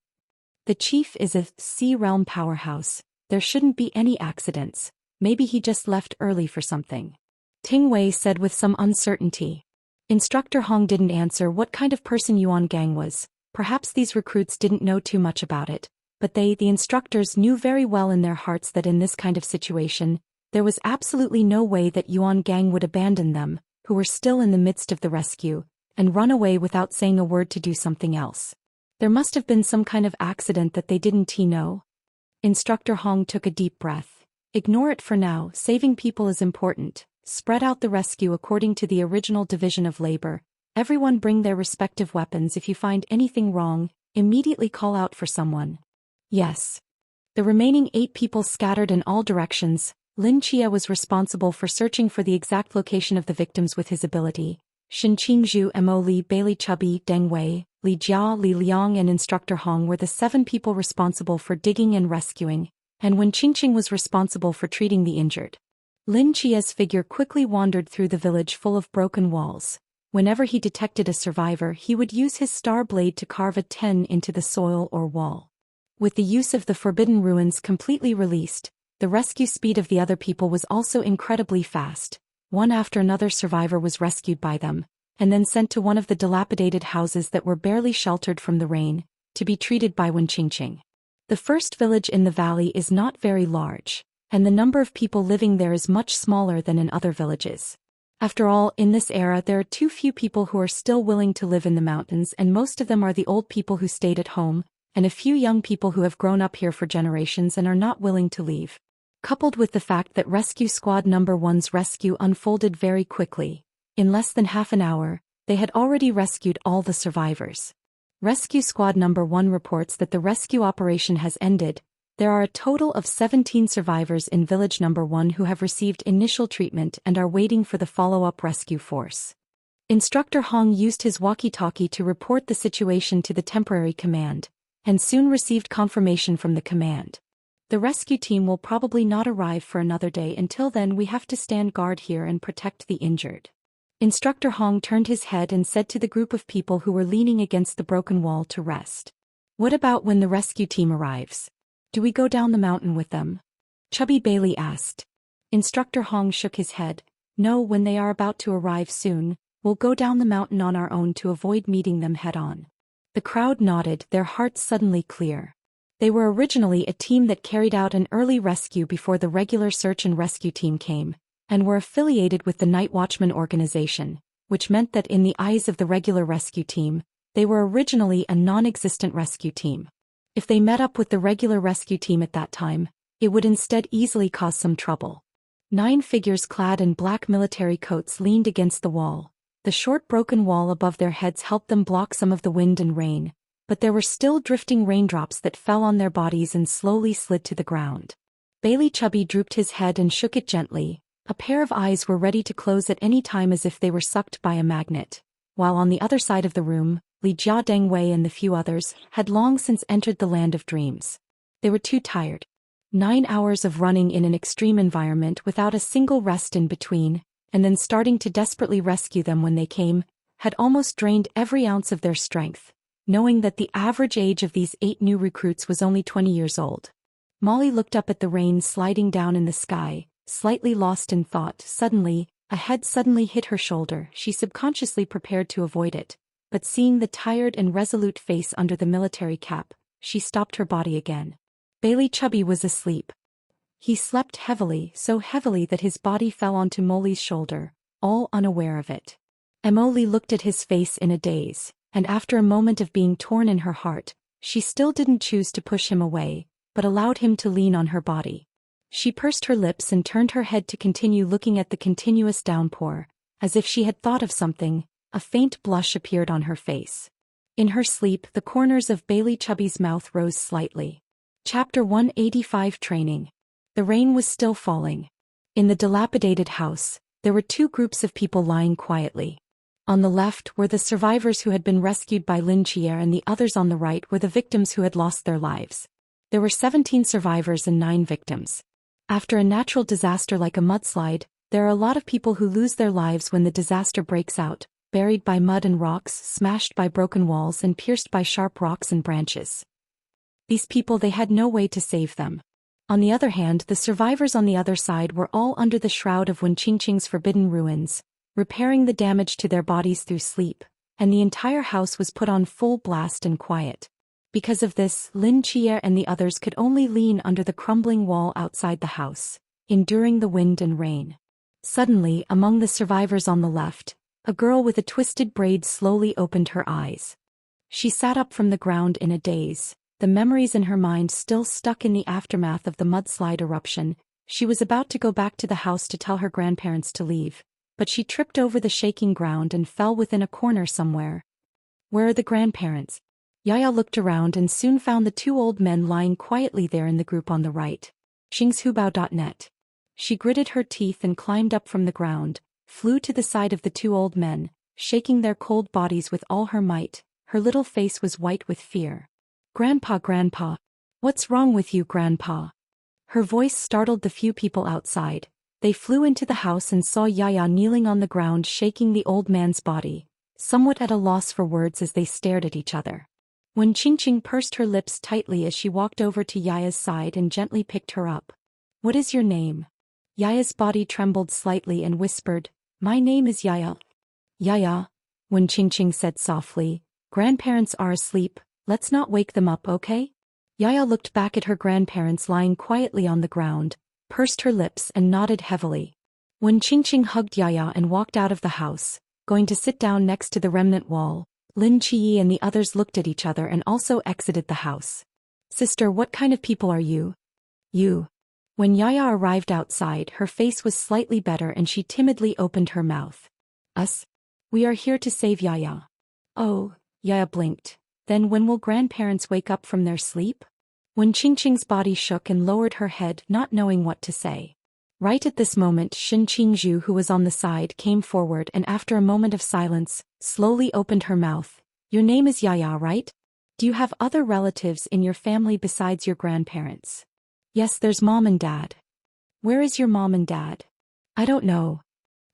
The chief is a sea realm powerhouse. There shouldn't be any accidents. Maybe he just left early for something." Ting Wei said with some uncertainty. Instructor Hong didn't answer what kind of person Yuan Gang was. Perhaps these recruits didn't know too much about it, but they, the instructors, knew very well in their hearts that in this kind of situation, there was absolutely no way that Yuan Gang would abandon them, who were still in the midst of the rescue, and run away without saying a word to do something else. There must have been some kind of accident that they didn't know. Instructor Hong took a deep breath. "Ignore it for now. Saving people is important. Spread out the rescue according to the original division of labor. Everyone bring their respective weapons. If you find anything wrong, immediately call out for someone." "Yes." The remaining 8 people scattered in all directions. Lin Chia was responsible for searching for the exact location of the victims with his ability. Shin Qingzhu, Mo Li, Bailey Chubby, Deng Wei, Li Jia, Li Liang and Instructor Hong were the 7 people responsible for digging and rescuing, and Wen Qingqing was responsible for treating the injured. Lin Chia's figure quickly wandered through the village full of broken walls. Whenever he detected a survivor, he would use his star blade to carve a 10 into the soil or wall. With the use of the forbidden ruins completely released, the rescue speed of the other people was also incredibly fast. One after another survivor was rescued by them, and then sent to one of the dilapidated houses that were barely sheltered from the rain, to be treated by Wen Qingqing. The first village in the valley is not very large, and the number of people living there is much smaller than in other villages. After all, in this era there are too few people who are still willing to live in the mountains, and most of them are the old people who stayed at home, and a few young people who have grown up here for generations and are not willing to leave. Coupled with the fact that Rescue Squad No. 1's rescue unfolded very quickly. In less than half an hour, they had already rescued all the survivors. Rescue Squad No. 1 reports that the rescue operation has ended. There are a total of 17 survivors in Village No. 1 who have received initial treatment and are waiting for the follow-up rescue force. Instructor Hong used his walkie-talkie to report the situation to the temporary command, and soon received confirmation from the command. The rescue team will probably not arrive for another day. Until then, we have to stand guard here and protect the injured. Instructor Hong turned his head and said to the group of people who were leaning against the broken wall to rest. What about when the rescue team arrives? Do we go down the mountain with them? Chubby Bailey asked. Instructor Hong shook his head. No, when they are about to arrive soon, we'll go down the mountain on our own to avoid meeting them head-on. The crowd nodded, their hearts suddenly clear. They were originally a team that carried out an early rescue before the regular search and rescue team came, and were affiliated with the Night Watchman organization, which meant that in the eyes of the regular rescue team, they were originally a non-existent rescue team. If they met up with the regular rescue team at that time, it would instead easily cause some trouble. 9 figures clad in black military coats leaned against the wall. The short broken wall above their heads helped them block some of the wind and rain, but there were still drifting raindrops that fell on their bodies and slowly slid to the ground. Bailey Chubby drooped his head and shook it gently. A pair of eyes were ready to close at any time as if they were sucked by a magnet, while on the other side of the room, Li Jia, Deng Wei and the few others had long since entered the land of dreams. They were too tired. 9 hours of running in an extreme environment without a single rest in between, and then starting to desperately rescue them when they came, had almost drained every ounce of their strength, knowing that the average age of these 8 new recruits was only 20 years old. Molly looked up at the rain sliding down in the sky, slightly lost in thought. Suddenly, a head suddenly hit her shoulder. She subconsciously prepared to avoid it, but seeing the tired and resolute face under the military cap, she stopped her body again. Bailey Chubby was asleep. He slept heavily, so heavily that his body fell onto Molly's shoulder, all unaware of it. Molly looked at his face in a daze, and after a moment of being torn in her heart, she still didn't choose to push him away, but allowed him to lean on her body. She pursed her lips and turned her head to continue looking at the continuous downpour. As if she had thought of something, a faint blush appeared on her face. In her sleep, the corners of Bailey Chubby's mouth rose slightly. Chapter 185 Training. The rain was still falling. In the dilapidated house, there were 2 groups of people lying quietly. On the left were the survivors who had been rescued by Lin Chier, and the others on the right were the victims who had lost their lives. There were 17 survivors and 9 victims. After a natural disaster like a mudslide, there are a lot of people who lose their lives when the disaster breaks out, buried by mud and rocks, smashed by broken walls and pierced by sharp rocks and branches. These people, they had no way to save them. On the other hand, the survivors on the other side were all under the shroud of Wen Qingqing's forbidden ruins, repairing the damage to their bodies through sleep, and the entire house was put on full blast and quiet. Because of this, Lin Chier and the others could only lean under the crumbling wall outside the house, enduring the wind and rain. Suddenly, among the survivors on the left, a girl with a twisted braid slowly opened her eyes. She sat up from the ground in a daze, the memories in her mind still stuck in the aftermath of the mudslide eruption. She was about to go back to the house to tell her grandparents to leave, but she tripped over the shaking ground and fell within a corner somewhere. Where are the grandparents? Yaya looked around and soon found the 2 old men lying quietly there in the group on the right. Xingshubao.net. She gritted her teeth and climbed up from the ground, flew to the side of the 2 old men, shaking their cold bodies with all her might. Her little face was white with fear. "Grandpa, Grandpa! What's wrong with you, Grandpa?" Her voice startled the few people outside. They flew into the house and saw Yaya kneeling on the ground shaking the old man's body, somewhat at a loss for words as they stared at each other. Wen Qingqing pursed her lips tightly as she walked over to Yaya's side and gently picked her up. "What is your name?" Yaya's body trembled slightly and whispered, "My name is Yaya." "Yaya," Wen Qingqing said softly, "grandparents are asleep, let's not wake them up, okay?" Yaya looked back at her grandparents lying quietly on the ground, pursed her lips and nodded heavily. Wen Qingqing hugged Yaya and walked out of the house, going to sit down next to the remnant wall. Lin Qiyi and the others looked at each other and also exited the house. "Sister, what kind of people are you?" "You." When Yaya arrived outside, her face was slightly better and she timidly opened her mouth. "Us? We are here to save Yaya." "Oh," Yaya blinked. "Then when will grandparents wake up from their sleep?" When Qingqing's body shook and lowered her head, not knowing what to say. Right at this moment, Shin Qingzhu, who was on the side, came forward and after a moment of silence, slowly opened her mouth. "Your name is Yaya, right? Do you have other relatives in your family besides your grandparents?" "Yes, there's Mom and Dad." "Where is your mom and dad?" "I don't know.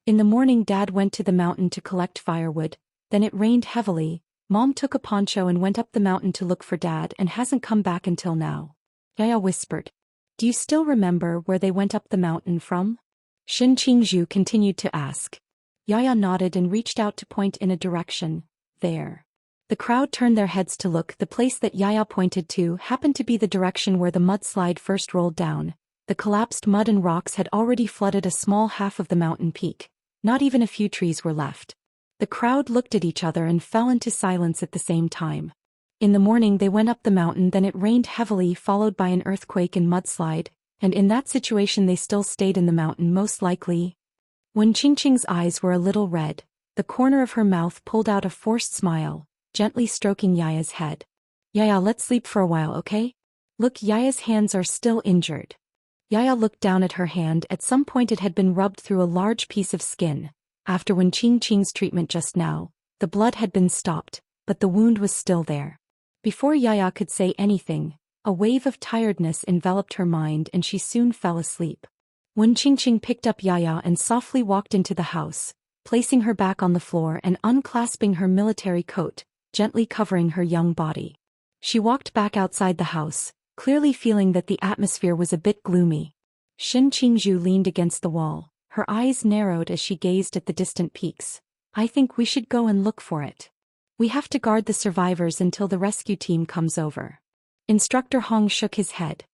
In the morning Dad went to the mountain to collect firewood, then it rained heavily. Mom took a poncho and went up the mountain to look for Dad and hasn't come back until now." Yaya whispered. "Do you still remember where they went up the mountain from?" Shin Qingzhu continued to ask. Yaya nodded and reached out to point in a direction. "There." The crowd turned their heads to look. The place that Yaya pointed to happened to be the direction where the mudslide first rolled down. The collapsed mud and rocks had already flooded a small half of the mountain peak. Not even a few trees were left. The crowd looked at each other and fell into silence at the same time. In the morning they went up the mountain, then it rained heavily followed by an earthquake and mudslide, and in that situation they still stayed in the mountain most likely. When Qingqing's eyes were a little red, the corner of her mouth pulled out a forced smile, gently stroking Yaya's head. "Yaya, let's sleep for a while, okay? Look, Yaya's hands are still injured." Yaya looked down at her hand. At some point it had been rubbed through a large piece of skin. After Wen Qingqing's treatment just now, the blood had been stopped, but the wound was still there. Before Yaya could say anything, a wave of tiredness enveloped her mind and she soon fell asleep. Wen Qingqing picked up Yaya and softly walked into the house, placing her back on the floor and unclasping her military coat, gently covering her young body. She walked back outside the house, clearly feeling that the atmosphere was a bit gloomy. Shin Qingzhu leaned against the wall. Her eyes narrowed as she gazed at the distant peaks. "I think we should go and look for it. We have to guard the survivors until the rescue team comes over." Instructor Hong shook his head.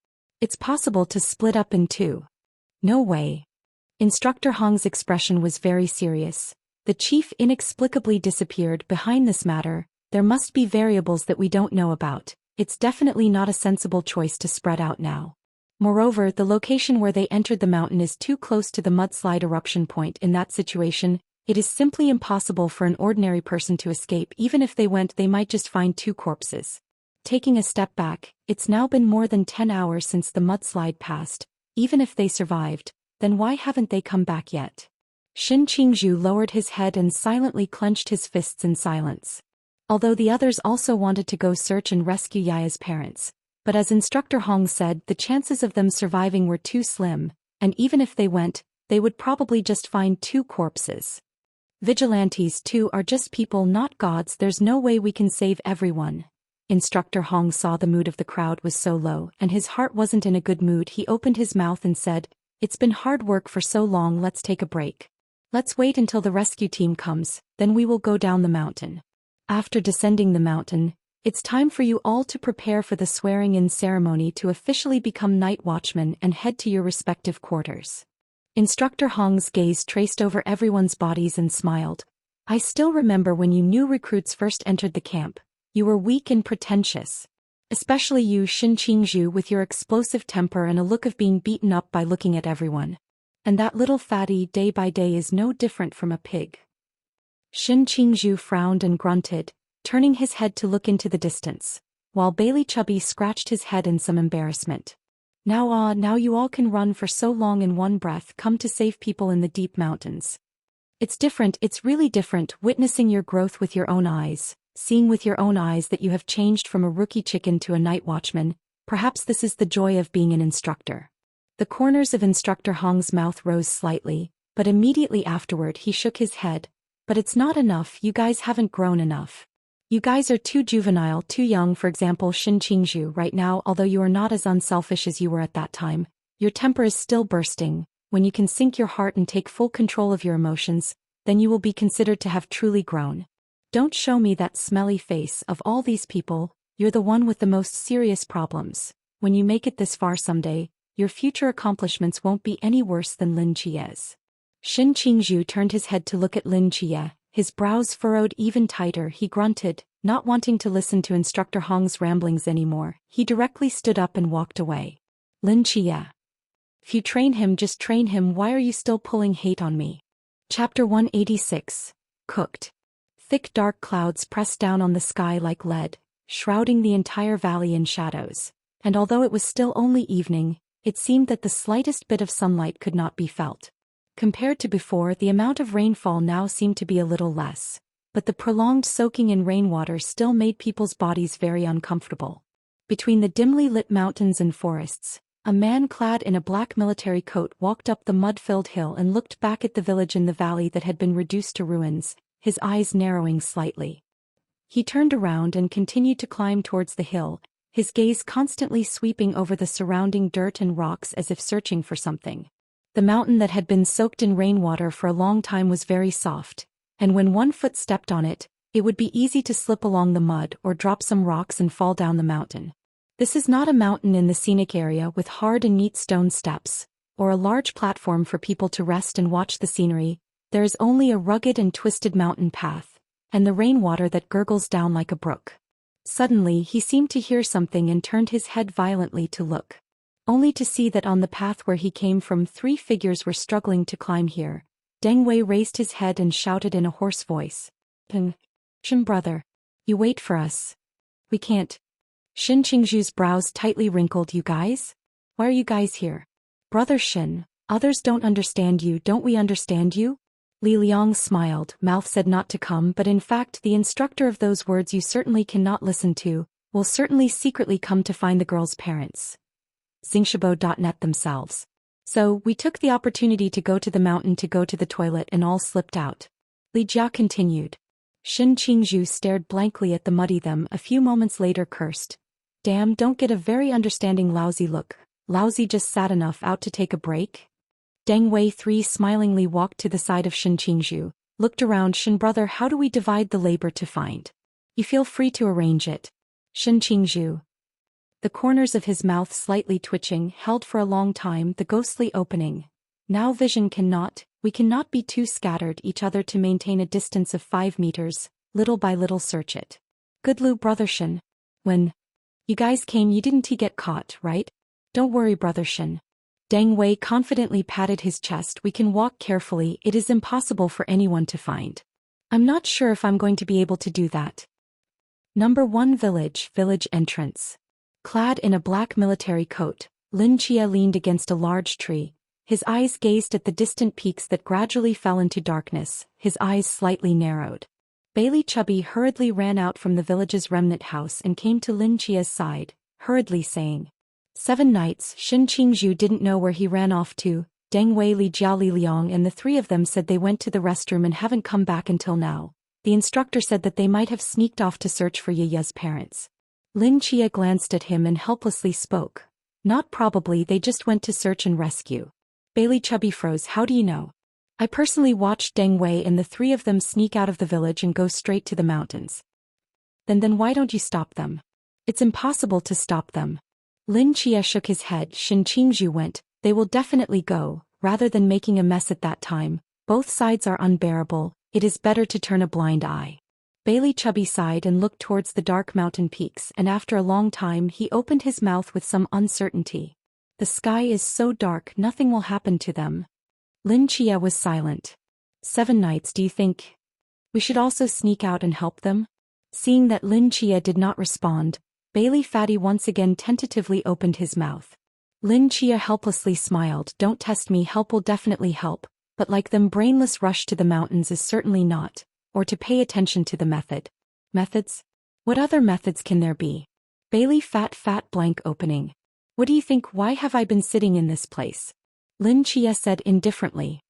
"It's possible to split up in two." "No way." Instructor Hong's expression was very serious. The chief inexplicably disappeared. Behind this matter, there must be variables that we don't know about. It's definitely not a sensible choice to spread out now. Moreover, the location where they entered the mountain is too close to the mudslide eruption point. In that situation, it is simply impossible for an ordinary person to escape. Even if they went, they might just find two corpses. Taking a step back, it's now been more than 10 hours since the mudslide passed. Even if they survived, then why haven't they come back yet? Shin Qingzhu lowered his head and silently clenched his fists in silence. Although the others also wanted to go search and rescue Yaya's parents, but as Instructor Hong said, the chances of them surviving were too slim, and even if they went, they would probably just find two corpses. Vigilantes too are just people, not gods. There's no way we can save everyone. Instructor Hong saw the mood of the crowd was so low and his heart wasn't in a good mood. He opened his mouth and said, "It's been hard work for so long, let's take a break. Let's wait until the rescue team comes, then we will go down the mountain. After descending the mountain, it's time for you all to prepare for the swearing-in ceremony to officially become night watchmen and head to your respective quarters." Instructor Hong's gaze traced over everyone's bodies and smiled. "I still remember when you new recruits first entered the camp. You were weak and pretentious. Especially you, Shin Qingzhu, with your explosive temper and a look of being beaten up by looking at everyone. And that little fatty day by day is no different from a pig." Shin Qingzhu frowned and grunted, turning his head to look into the distance, while Bailey Chubby scratched his head in some embarrassment. Now you all can run for so long in one breath. Come to save people in the deep mountains." It's different, it's really different, witnessing your growth with your own eyes, seeing with your own eyes that you have changed from a rookie chicken to a night watchman. Perhaps this is the joy of being an instructor. The corners of Instructor Hong's mouth rose slightly, but immediately afterward he shook his head. But it's not enough, you guys haven't grown enough. You guys are too juvenile, too young. For example, Shin Qingzhu right now, although you are not as unselfish as you were at that time, your temper is still bursting. When you can sink your heart and take full control of your emotions, then you will be considered to have truly grown. Don't show me that smelly face. Of all these people, you're the one with the most serious problems. When you make it this far someday, your future accomplishments won't be any worse than Lin Chia's. Shin Qingzhu turned his head to look at Lin Chia, his brows furrowed even tighter. He grunted, not wanting to listen to Instructor Hong's ramblings anymore. He directly stood up and walked away. Lin Chia. If you train him, just train him. Why are you still pulling hate on me? Chapter 186. Cooked. Thick dark clouds pressed down on the sky like lead, shrouding the entire valley in shadows. And although it was still only evening, it seemed that the slightest bit of sunlight could not be felt. Compared to before, the amount of rainfall now seemed to be a little less, but the prolonged soaking in rainwater still made people's bodies very uncomfortable. Between the dimly lit mountains and forests, a man clad in a black military coat walked up the mud-filled hill and looked back at the village in the valley that had been reduced to ruins, his eyes narrowing slightly. He turned around and continued to climb towards the hill, his gaze constantly sweeping over the surrounding dirt and rocks as if searching for something. The mountain that had been soaked in rainwater for a long time was very soft, and when one foot stepped on it, it would be easy to slip along the mud or drop some rocks and fall down the mountain. This is not a mountain in the scenic area with hard and neat stone steps, or a large platform for people to rest and watch the scenery. There is only a rugged and twisted mountain path, and the rainwater that gurgles down like a brook. Suddenly he seemed to hear something and turned his head violently to look, only to see that on the path where he came from 3 figures were struggling to climb here. Deng Wei raised his head and shouted in a hoarse voice. Shin brother. You wait for us. We can't. Shin Qingzhu's brows tightly wrinkled. You guys? Why are you guys here? Brother Shin, others don't understand you. Don't we understand you? Li Liang smiled. Mouth said not to come, but in fact the instructor of those words you certainly cannot listen to, will certainly secretly come to find the girl's parents. Xingshibo.net themselves. So, we took the opportunity to go to the mountain to go to the toilet and all slipped out. Li Jia continued. Shin Qingzhu stared blankly at the muddy them. A few moments later cursed. Damn, don't get a very understanding lousy look. Lousy just sad enough out to take a break? Deng Wei 3 smilingly walked to the side of Shin Qingzhu, looked around. Shin brother, how do we divide the labor to find? You feel free to arrange it. Shin Qingzhu. The corners of his mouth slightly twitching, held for a long time the ghostly opening. Now we cannot be too scattered each other to maintain a distance of 5 meters, little by little search it. Good Lu brother Shin. When you guys came you didn't get caught, right? Don't worry brother Shin. Deng Wei confidently patted his chest. We can walk carefully, it is impossible for anyone to find. I'm not sure if I'm going to be able to do that. Number 1 village entrance. Clad in a black military coat, Lin Chia leaned against a large tree. His eyes gazed at the distant peaks that gradually fell into darkness, his eyes slightly narrowed. Bailey Chubby hurriedly ran out from the village's remnant house and came to Lin Chia's side, hurriedly saying. 7 nights. Shin Qingzhu didn't know where he ran off to. Deng Wei, Li Jiao, Li Liang and the 3 of them said they went to the restroom and haven't come back until now. The instructor said that they might have sneaked off to search for Yaya's parents. Lin Chia glanced at him and helplessly spoke. Not probably, they just went to search and rescue. Bailey Chubby froze. How do you know? I personally watched Deng Wei and the 3 of them sneak out of the village and go straight to the mountains. Then why don't you stop them? It's impossible to stop them. Lin Chia shook his head. Shin Qingzhu went. They will definitely go, rather than making a mess at that time. Both sides are unbearable, it is better to turn a blind eye. Bailey Chubby sighed and looked towards the dark mountain peaks, and after a long time he opened his mouth with some uncertainty. The sky is so dark, nothing will happen to them. Lin Chia was silent. 7 nights. Do you think we should also sneak out and help them? Seeing that Lin Chia did not respond, Bailey Fatty once again tentatively opened his mouth. Lin Chia helplessly smiled. Don't test me, help will definitely help. but like them brainless rush to the mountains is certainly not, or to pay attention to the method. Methods? What other methods can there be? Bailey fat blank opening. What do you think? Why have I been sitting in this place? Lin Chia said indifferently.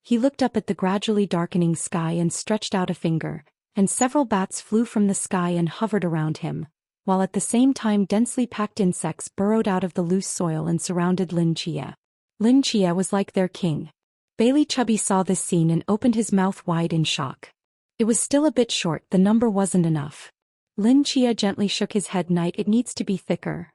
He looked up at the gradually darkening sky and stretched out a finger, and several bats flew from the sky and hovered around him, while at the same time densely packed insects burrowed out of the loose soil and surrounded Lin Chia. Lin Chia was like their king. Bailey Chubby saw this scene and opened his mouth wide in shock. It was still a bit short, the number wasn't enough. Lin Chia gently shook his head. Night, it needs to be thicker.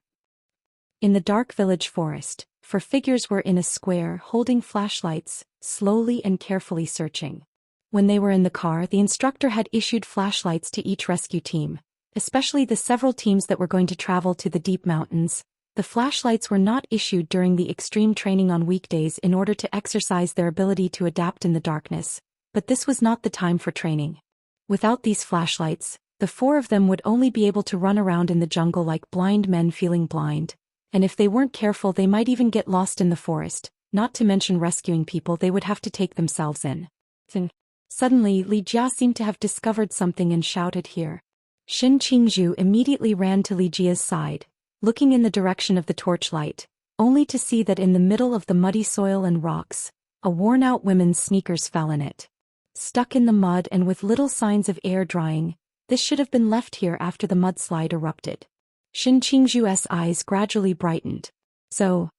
In the dark village forest, 4 figures were in a square holding flashlights, slowly and carefully searching. When they were in the car, the instructor had issued flashlights to each rescue team, especially the several teams that were going to travel to the deep mountains. The flashlights were not issued during the extreme training on weekdays in order to exercise their ability to adapt in the darkness, but this was not the time for training. Without these flashlights, the 4 of them would only be able to run around in the jungle like blind men feeling blind, and if they weren't careful they might even get lost in the forest, not to mention rescuing people they would have to take themselves in. Suddenly, Li Jia seemed to have discovered something and shouted, "Here!" Xin Qingzhu immediately ran to Li Jia's side, looking in the direction of the torchlight, only to see that in the middle of the muddy soil and rocks, a worn-out woman's sneakers fell in it. Stuck in the mud and with little signs of air drying, this should have been left here after the mudslide erupted. Xin Qingzhu's eyes gradually brightened. So,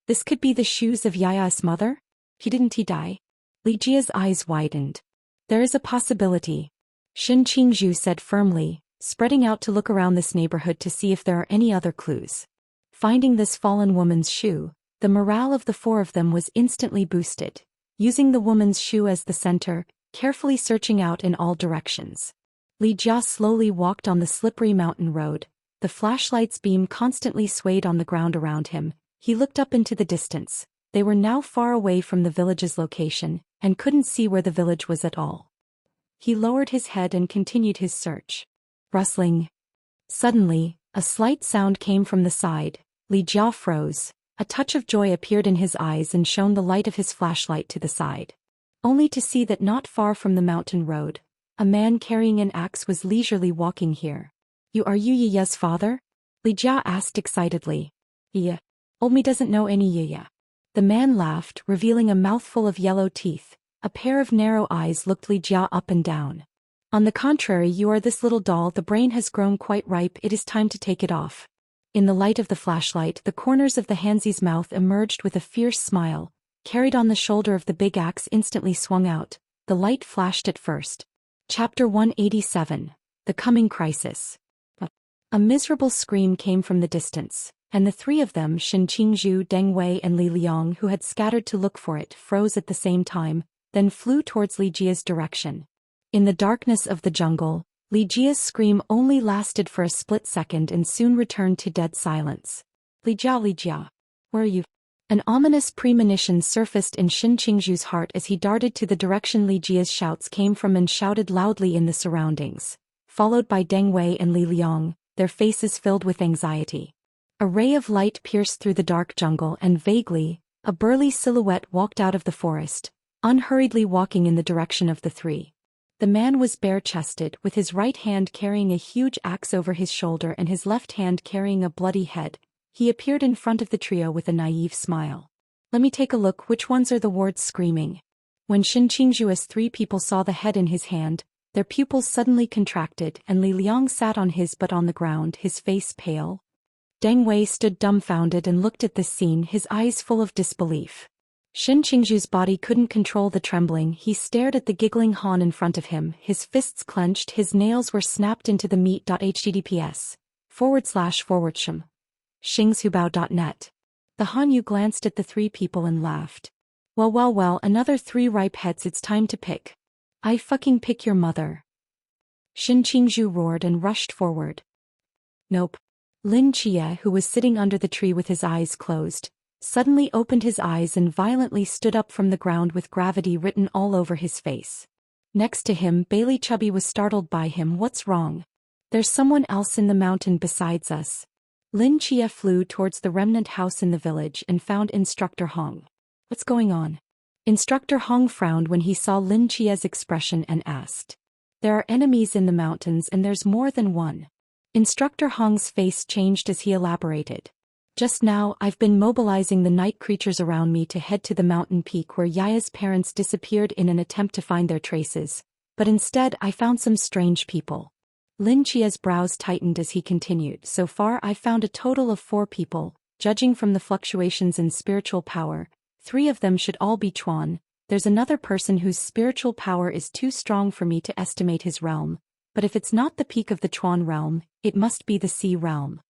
this could be the shoes of Yaya's mother? Didn't he die? Li Jia's eyes widened. There is a possibility, Xin Qingzhu said firmly, spreading out to look around this neighborhood to see if there are any other clues. Finding this fallen woman's shoe, the morale of the 4 of them was instantly boosted, using the woman's shoe as the center, carefully searching out in all directions. Li Jia slowly walked on the slippery mountain road. The flashlight's beam constantly swayed on the ground around him. He looked up into the distance. They were now far away from the village's location, and couldn't see where the village was at all. He lowered his head and continued his search. Rustling. Suddenly, a slight sound came from the side. Li Jia froze. A touch of joy appeared in his eyes and shone the light of his flashlight to the side. Only to see that not far from the mountain road, a man carrying an axe was leisurely walking here. "You are Ya's father?" Li Jia asked excitedly. "Yeah. Old me doesn't know any Yaya." The man laughed, revealing a mouthful of yellow teeth. A pair of narrow eyes looked Li Jia up and down. "On the contrary, you are this little doll. The brain has grown quite ripe. It is time to take it off." In the light of the flashlight, the corners of the Hansi's mouth emerged with a fierce smile. Carried on the shoulder of the big axe instantly swung out. The light flashed at first. Chapter 187. The Coming Crisis. A miserable scream came from the distance, and the 3 of them, Xin Qingzhu, Deng Wei and Li Liang, who had scattered to look for it, froze at the same time, then flew towards Li Jia's direction. In the darkness of the jungle, Li Jia's scream only lasted for a split second and soon returned to dead silence. Li Jia, where are you?" An ominous premonition surfaced in Xin Qingzhu's heart as he darted to the direction Li Jia's shouts came from and shouted loudly in the surroundings, followed by Deng Wei and Li Liang, their faces filled with anxiety. A ray of light pierced through the dark jungle and vaguely, a burly silhouette walked out of the forest, unhurriedly walking in the direction of the 3. The man was bare-chested, with his right hand carrying a huge axe over his shoulder and his left hand carrying a bloody head. He appeared in front of the trio with a naive smile. "Let me take a look. Which ones are the wards screaming?" When Xin Qingzhu's 3 people saw the head in his hand, their pupils suddenly contracted and Li Liang sat on his butt on the ground, his face pale. Deng Wei stood dumbfounded and looked at this scene, his eyes full of disbelief. Xin Qingzhu's body couldn't control the trembling. He stared at the giggling Han in front of him, his fists clenched, his nails were snapped into the meat. https://shim. Xingshubao.net. The Hanyu glanced at the 3 people and laughed. Well, another 3 ripe heads. It's time to pick. I fucking pick your mother." Xin Qingzhu roared and rushed forward. "Nope." Lin Chia, who was sitting under the tree with his eyes closed, suddenly opened his eyes and violently stood up from the ground with gravity written all over his face. Next to him, Bailey Chubby was startled by him. "What's wrong?" "There's someone else in the mountain besides us." Lin Chia flew towards the remnant house in the village and found Instructor Hong. "What's going on?" Instructor Hong frowned when he saw Lin Chia's expression and asked. There are enemies in the mountains and there's more than one. Instructor Hong's face changed as he elaborated. Just now, I've been mobilizing the night creatures around me to head to the mountain peak where Yaya's parents disappeared in an attempt to find their traces, but instead I found some strange people. Lin Chia's brows tightened as he continued. So far I've found a total of 4 people, judging from the fluctuations in spiritual power. 3 of them should all be Chuan. There's another person whose spiritual power is too strong for me to estimate his realm, but if it's not the peak of the Chuan realm, it must be the Sea realm.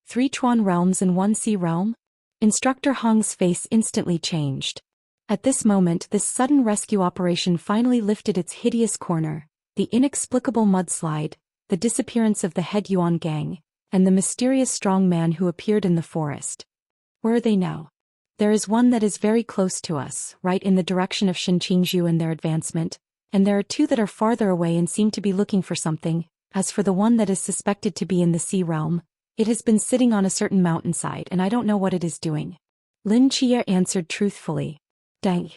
3 Chuan realms and 1 Sea realm? Instructor Hong's face instantly changed. At this moment, this sudden rescue operation finally lifted its hideous corner, the inexplicable mudslide, the disappearance of the head Yuan gang, and the mysterious strong man who appeared in the forest. Where are they now? There is one that is very close to us, right in the direction of Shenqingzhu and their advancement, and there are 2 that are farther away and seem to be looking for something. As for the one that is suspected to be in the Sea realm, it has been sitting on a certain mountainside and I don't know what it is doing. Lin Chia answered truthfully. Dang.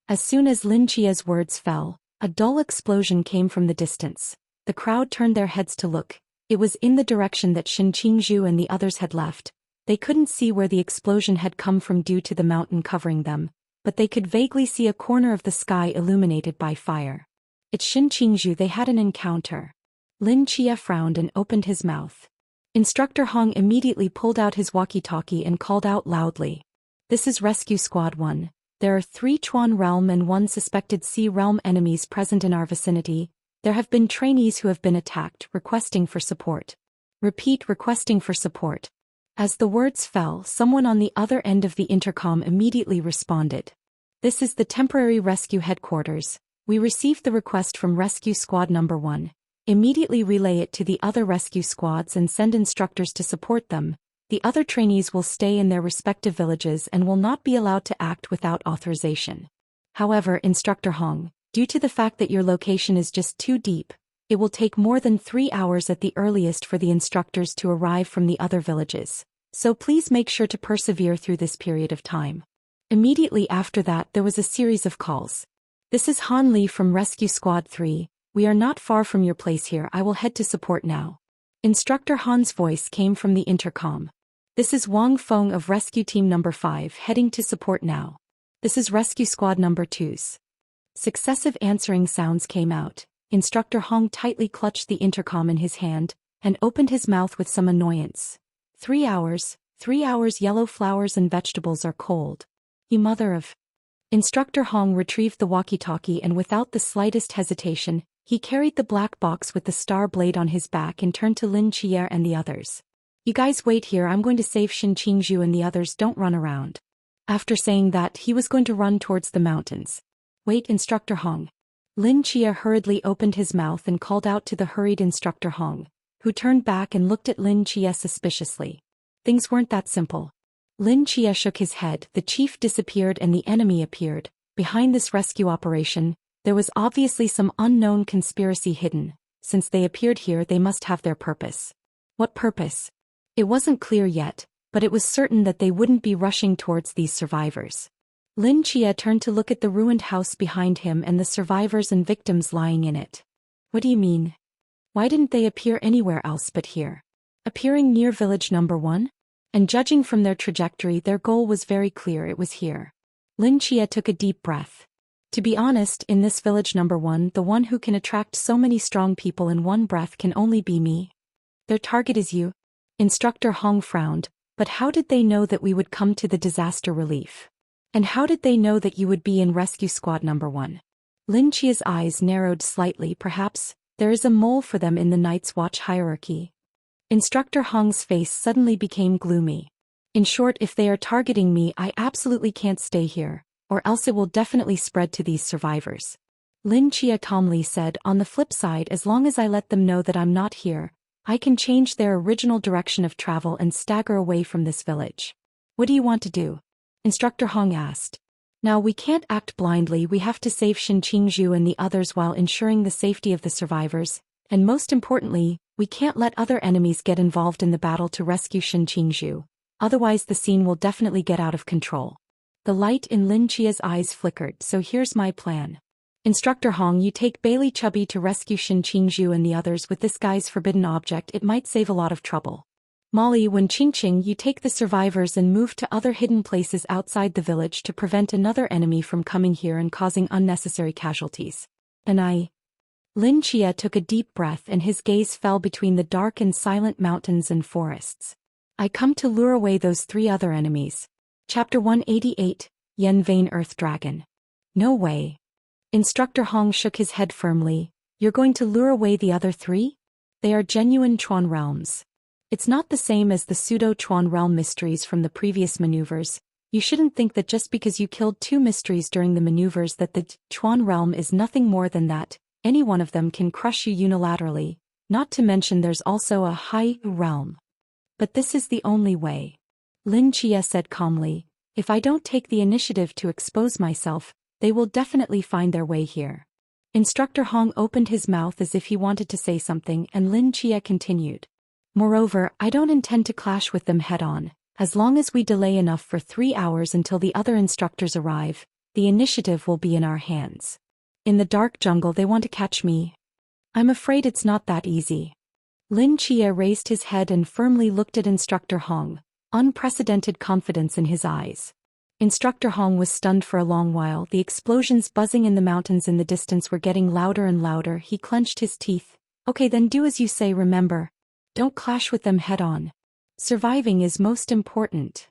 As soon as Lin Chia's words fell, a dull explosion came from the distance. The crowd turned their heads to look. It was in the direction that Shenqingzhu and the others had left. They couldn't see where the explosion had come from due to the mountain covering them, but they could vaguely see a corner of the sky illuminated by fire. It's Shenqingzhu. They had an encounter. Lin Chia frowned and opened his mouth. Instructor Hong immediately pulled out his walkie-talkie and called out loudly. This is Rescue Squad 1. There are 3 Chuan realm and 1 suspected Sea realm enemies present in our vicinity. There have been trainees who have been attacked, requesting for support. Repeat, requesting for support. As the words fell, someone on the other end of the intercom immediately responded. This is the temporary rescue headquarters. We received the request from Rescue Squad number 1. Immediately relay it to the other rescue squads and send instructors to support them. The other trainees will stay in their respective villages and will not be allowed to act without authorization. However, Instructor Hong, due to the fact that your location is just too deep, it will take more than 3 hours at the earliest for the instructors to arrive from the other villages. So please make sure to persevere through this period of time. Immediately after that there was a series of calls. This is Han Li from Rescue Squad 3. We are not far from your place here. I will head to support now. Instructor Han's voice came from the intercom. This is Wang Feng of Rescue Team number 5 heading to support now. This is Rescue Squad number 2's. Successive answering sounds came out. Instructor Hong tightly clutched the intercom in his hand and opened his mouth with some annoyance. 3 hours, 3 hours. Yellow flowers and vegetables are cold. You mother of... Instructor Hong retrieved the walkie-talkie and without the slightest hesitation, he carried the black box with the star blade on his back and turned to Lin Chia and the others. You guys wait here. I'm going to save Shenqingzhu and the others. Don't run around. After saying that, he was going to run towards the mountains. Wait, Instructor Hong. Lin Chia hurriedly opened his mouth and called out to the hurried Instructor Hong, who turned back and looked at Lin Chia suspiciously. Things weren't that simple. Lin Chia shook his head. The chief disappeared and the enemy appeared. Behind this rescue operation, there was obviously some unknown conspiracy hidden. Since they appeared here, they must have their purpose. What purpose? It wasn't clear yet, but it was certain that they wouldn't be rushing towards these survivors. Lin Chia turned to look at the ruined house behind him and the survivors and victims lying in it. What do you mean? Why didn't they appear anywhere else but here? Appearing near village number 1? And judging from their trajectory, their goal was very clear. It was here. Lin Chia took a deep breath. To be honest, in this village number 1, the one who can attract so many strong people in one breath can only be me. Their target is you. Instructor Hong frowned, but how did they know that we would come to the disaster relief? And how did they know that you would be in Rescue Squad number 1? Lin Chia's eyes narrowed slightly. Perhaps there is a mole for them in the Night's Watch hierarchy. Instructor Hong's face suddenly became gloomy. In short, if they are targeting me, I absolutely can't stay here, or else it will definitely spread to these survivors. Lin Chia calmly said, on the flip side, as long as I let them know that I'm not here, I can change their original direction of travel and stagger away from this village. What do you want to do? Instructor Hong asked. Now we can't act blindly. We have to save Shenqingzhu and the others while ensuring the safety of the survivors, and most importantly, we can't let other enemies get involved in the battle to rescue Shenqingzhu. Otherwise the scene will definitely get out of control. The light in Lin Chia's eyes flickered. So here's my plan. Instructor Hong, you take Bailey Chubby to rescue Shin Qingzhu and the others with this guy's forbidden object. It might save a lot of trouble. Molly, when Qingqing, you take the survivors and move to other hidden places outside the village to prevent another enemy from coming here and causing unnecessary casualties. And I... Lin Chia took a deep breath and his gaze fell between the dark and silent mountains and forests. I come to lure away those 3 other enemies. Chapter 188, Yen Vein Earth Dragon. No way. Instructor Hong shook his head firmly. You're going to lure away the other 3? They are genuine Chuan realms. It's not the same as the pseudo-Chuan realm mysteries from the previous maneuvers. You shouldn't think that just because you killed 2 mysteries during the maneuvers that the Chuan realm is nothing more than that. Any one of them can crush you unilaterally, not to mention there's also a high realm. But this is the only way. Lin Chia said calmly, if I don't take the initiative to expose myself, they will definitely find their way here. Instructor Hong opened his mouth as if he wanted to say something and Lin Chia continued. Moreover, I don't intend to clash with them head-on. As long as we delay enough for 3 hours until the other instructors arrive, the initiative will be in our hands. In the dark jungle they want to catch me. I'm afraid it's not that easy. Lin Chia raised his head and firmly looked at Instructor Hong, unprecedented confidence in his eyes. Instructor Hong was stunned for a long while. The explosions buzzing in the mountains in the distance were getting louder and louder. He clenched his teeth. Okay, then do as you say, remember. Don't clash with them head-on. Surviving is most important.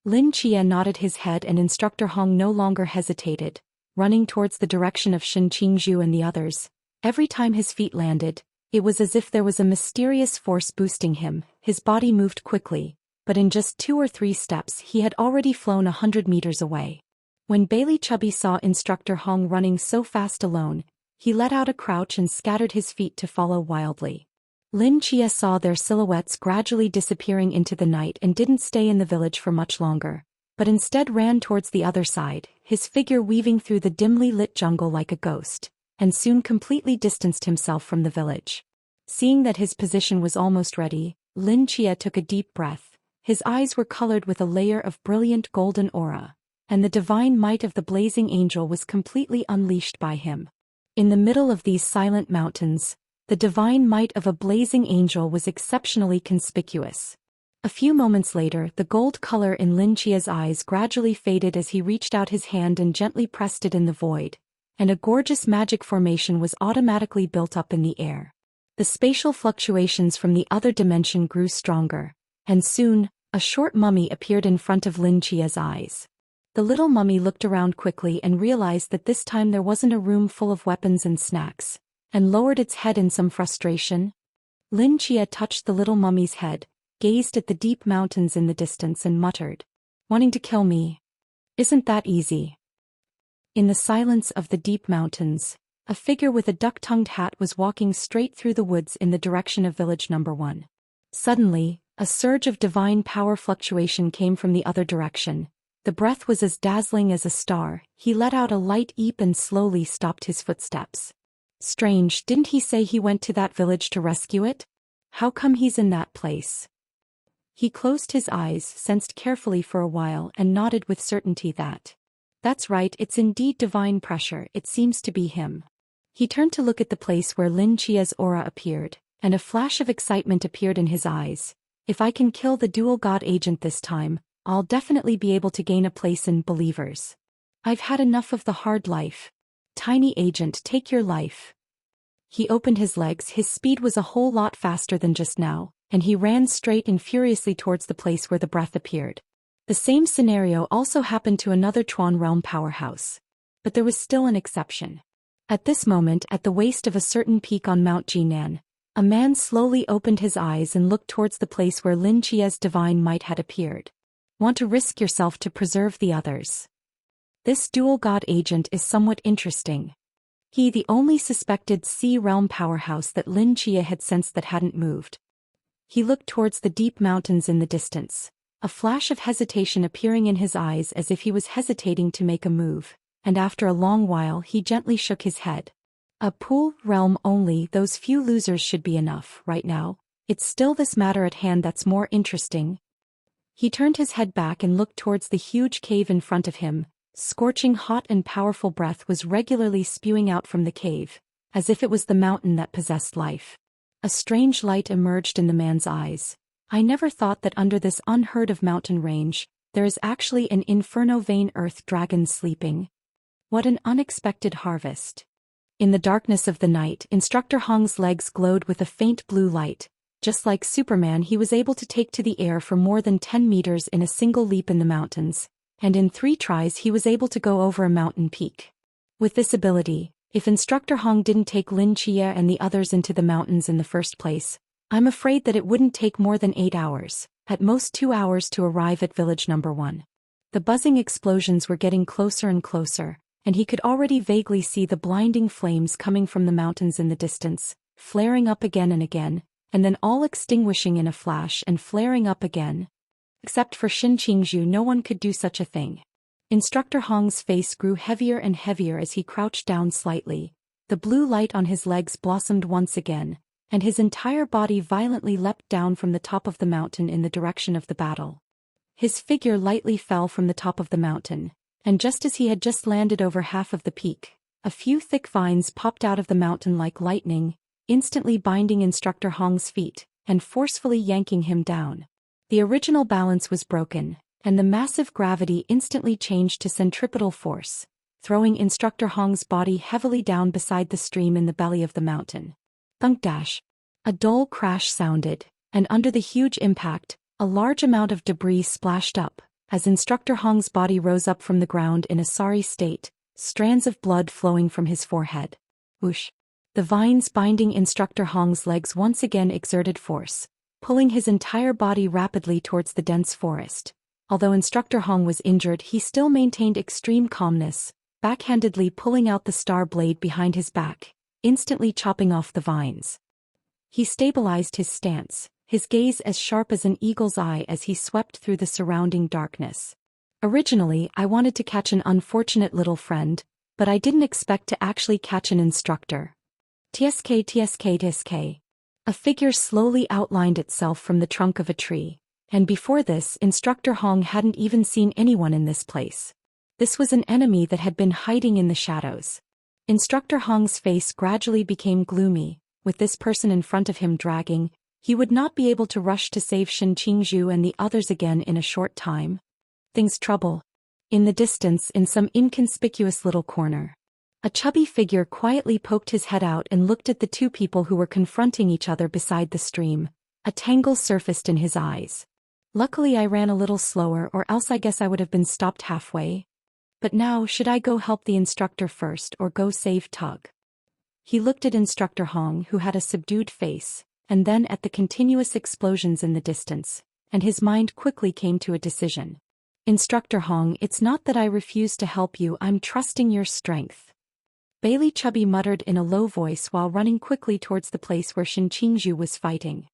Lin Chia nodded his head and Instructor Hong no longer hesitated, running towards the direction of Shin Qingzhu and the others. Every time his feet landed, it was as if there was a mysterious force boosting him. His body moved quickly, but in just 2 or 3 steps he had already flown 100 meters away. When Bailey Chubby saw Instructor Hong running so fast alone, he let out a crouch and scattered his feet to follow wildly. Lin Chia saw their silhouettes gradually disappearing into the night and didn't stay in the village for much longer, but instead ran towards the other side, his figure weaving through the dimly lit jungle like a ghost, and soon completely distanced himself from the village. Seeing that his position was almost ready, Lin Chia took a deep breath. His eyes were colored with a layer of brilliant golden aura, and the divine might of the blazing angel was completely unleashed by him. In the middle of these silent mountains, the divine might of a blazing angel was exceptionally conspicuous. A few moments later, the gold color in Lin Chia's eyes gradually faded as he reached out his hand and gently pressed it in the void, and a gorgeous magic formation was automatically built up in the air. The spatial fluctuations from the other dimension grew stronger, and soon, a short mummy appeared in front of Lin Chia's eyes. The little mummy looked around quickly and realized that this time there wasn't a room full of weapons and snacks, and lowered its head in some frustration. Lin Chia touched the little mummy's head, gazed at the deep mountains in the distance and muttered, "Wanting to kill me? Isn't that easy?" In the silence of the deep mountains, a figure with a duck-tongued hat was walking straight through the woods in the direction of village number 1. Suddenly, a surge of divine power fluctuation came from the other direction. The breath was as dazzling as a star. He let out a light eep and slowly stopped his footsteps. Strange, didn't he say he went to that village to rescue it? How come he's in that place? He closed his eyes, sensed carefully for a while and nodded with certainty that. That's right, it's indeed divine pressure, it seems to be him. He turned to look at the place where Lin Chia's aura appeared, and a flash of excitement appeared in his eyes. If I can kill the dual god agent this time, I'll definitely be able to gain a place in Believers. I've had enough of the hard life. Tiny agent, take your life. He opened his legs, his speed was a whole lot faster than just now, and he ran straight and furiously towards the place where the breath appeared. The same scenario also happened to another Chuan realm powerhouse. But there was still an exception. At this moment, at the waist of a certain peak on Mount Jinan, a man slowly opened his eyes and looked towards the place where Lin Chia's divine might had appeared. Want to risk yourself to preserve the others? This dual god agent is somewhat interesting. He the only suspected sea realm powerhouse that Lin Chia had sensed that hadn't moved. He looked towards the deep mountains in the distance, a flash of hesitation appearing in his eyes as if he was hesitating to make a move, and after a long while he gently shook his head. A pool realm only, those few losers should be enough right now. It's still this matter at hand that's more interesting. He turned his head back and looked towards the huge cave in front of him. Scorching hot and powerful breath was regularly spewing out from the cave, as if it was the mountain that possessed life. A strange light emerged in the man's eyes. I never thought that under this unheard-of mountain range, there is actually an inferno vein earth dragon sleeping. What an unexpected harvest. In the darkness of the night, Instructor Hong's legs glowed with a faint blue light. Just like Superman, he was able to take to the air for more than 10 meters in a single leap in the mountains, and in 3 tries he was able to go over a mountain peak. With this ability, if Instructor Hong didn't take Lin Chia and the others into the mountains in the first place, I'm afraid that it wouldn't take more than 8 hours, at most 2 hours to arrive at village number 1. The buzzing explosions were getting closer and closer, and he could already vaguely see the blinding flames coming from the mountains in the distance, flaring up again and again, and then all extinguishing in a flash and flaring up again. Except for Xin Qingzhu, no one could do such a thing. Instructor Hong's face grew heavier and heavier as he crouched down slightly. The blue light on his legs blossomed once again, and his entire body violently leapt down from the top of the mountain in the direction of the battle. His figure lightly fell from the top of the mountain, and just as he had just landed over half of the peak, a few thick vines popped out of the mountain like lightning, instantly binding Instructor Hong's feet and forcefully yanking him down. The original balance was broken, and the massive gravity instantly changed to centripetal force, throwing Instructor Hong's body heavily down beside the stream in the belly of the mountain. Thunk dash. A dull crash sounded, and under the huge impact, a large amount of debris splashed up, as Instructor Hong's body rose up from the ground in a sorry state, strands of blood flowing from his forehead. Whoosh. The vines binding Instructor Hong's legs once again exerted force, pulling his entire body rapidly towards the dense forest. Although Instructor Hong was injured, he still maintained extreme calmness, backhandedly pulling out the star blade behind his back, instantly chopping off the vines. He stabilized his stance, his gaze as sharp as an eagle's eye as he swept through the surrounding darkness. Originally, I wanted to catch an unfortunate little friend, but I didn't expect to actually catch an instructor. TSK. A figure slowly outlined itself from the trunk of a tree, and before this, Instructor Hong hadn't even seen anyone in this place. This was an enemy that had been hiding in the shadows. Instructor Hong's face gradually became gloomy. With this person in front of him dragging, he would not be able to rush to save Xin Qingzhu and the others again in a short time. Things trouble. In the distance, in some inconspicuous little corner, a chubby figure quietly poked his head out and looked at the 2 people who were confronting each other beside the stream. A tangle surfaced in his eyes. Luckily I ran a little slower, or else I guess I would have been stopped halfway. But now, should I go help the instructor first or go save Tug? He looked at Instructor Hong, who had a subdued face, and then at the continuous explosions in the distance, and his mind quickly came to a decision. Instructor Hong, it's not that I refuse to help you, I'm trusting your strength. Bailey Chubby muttered in a low voice while running quickly towards the place where Xin Qingzhu was fighting.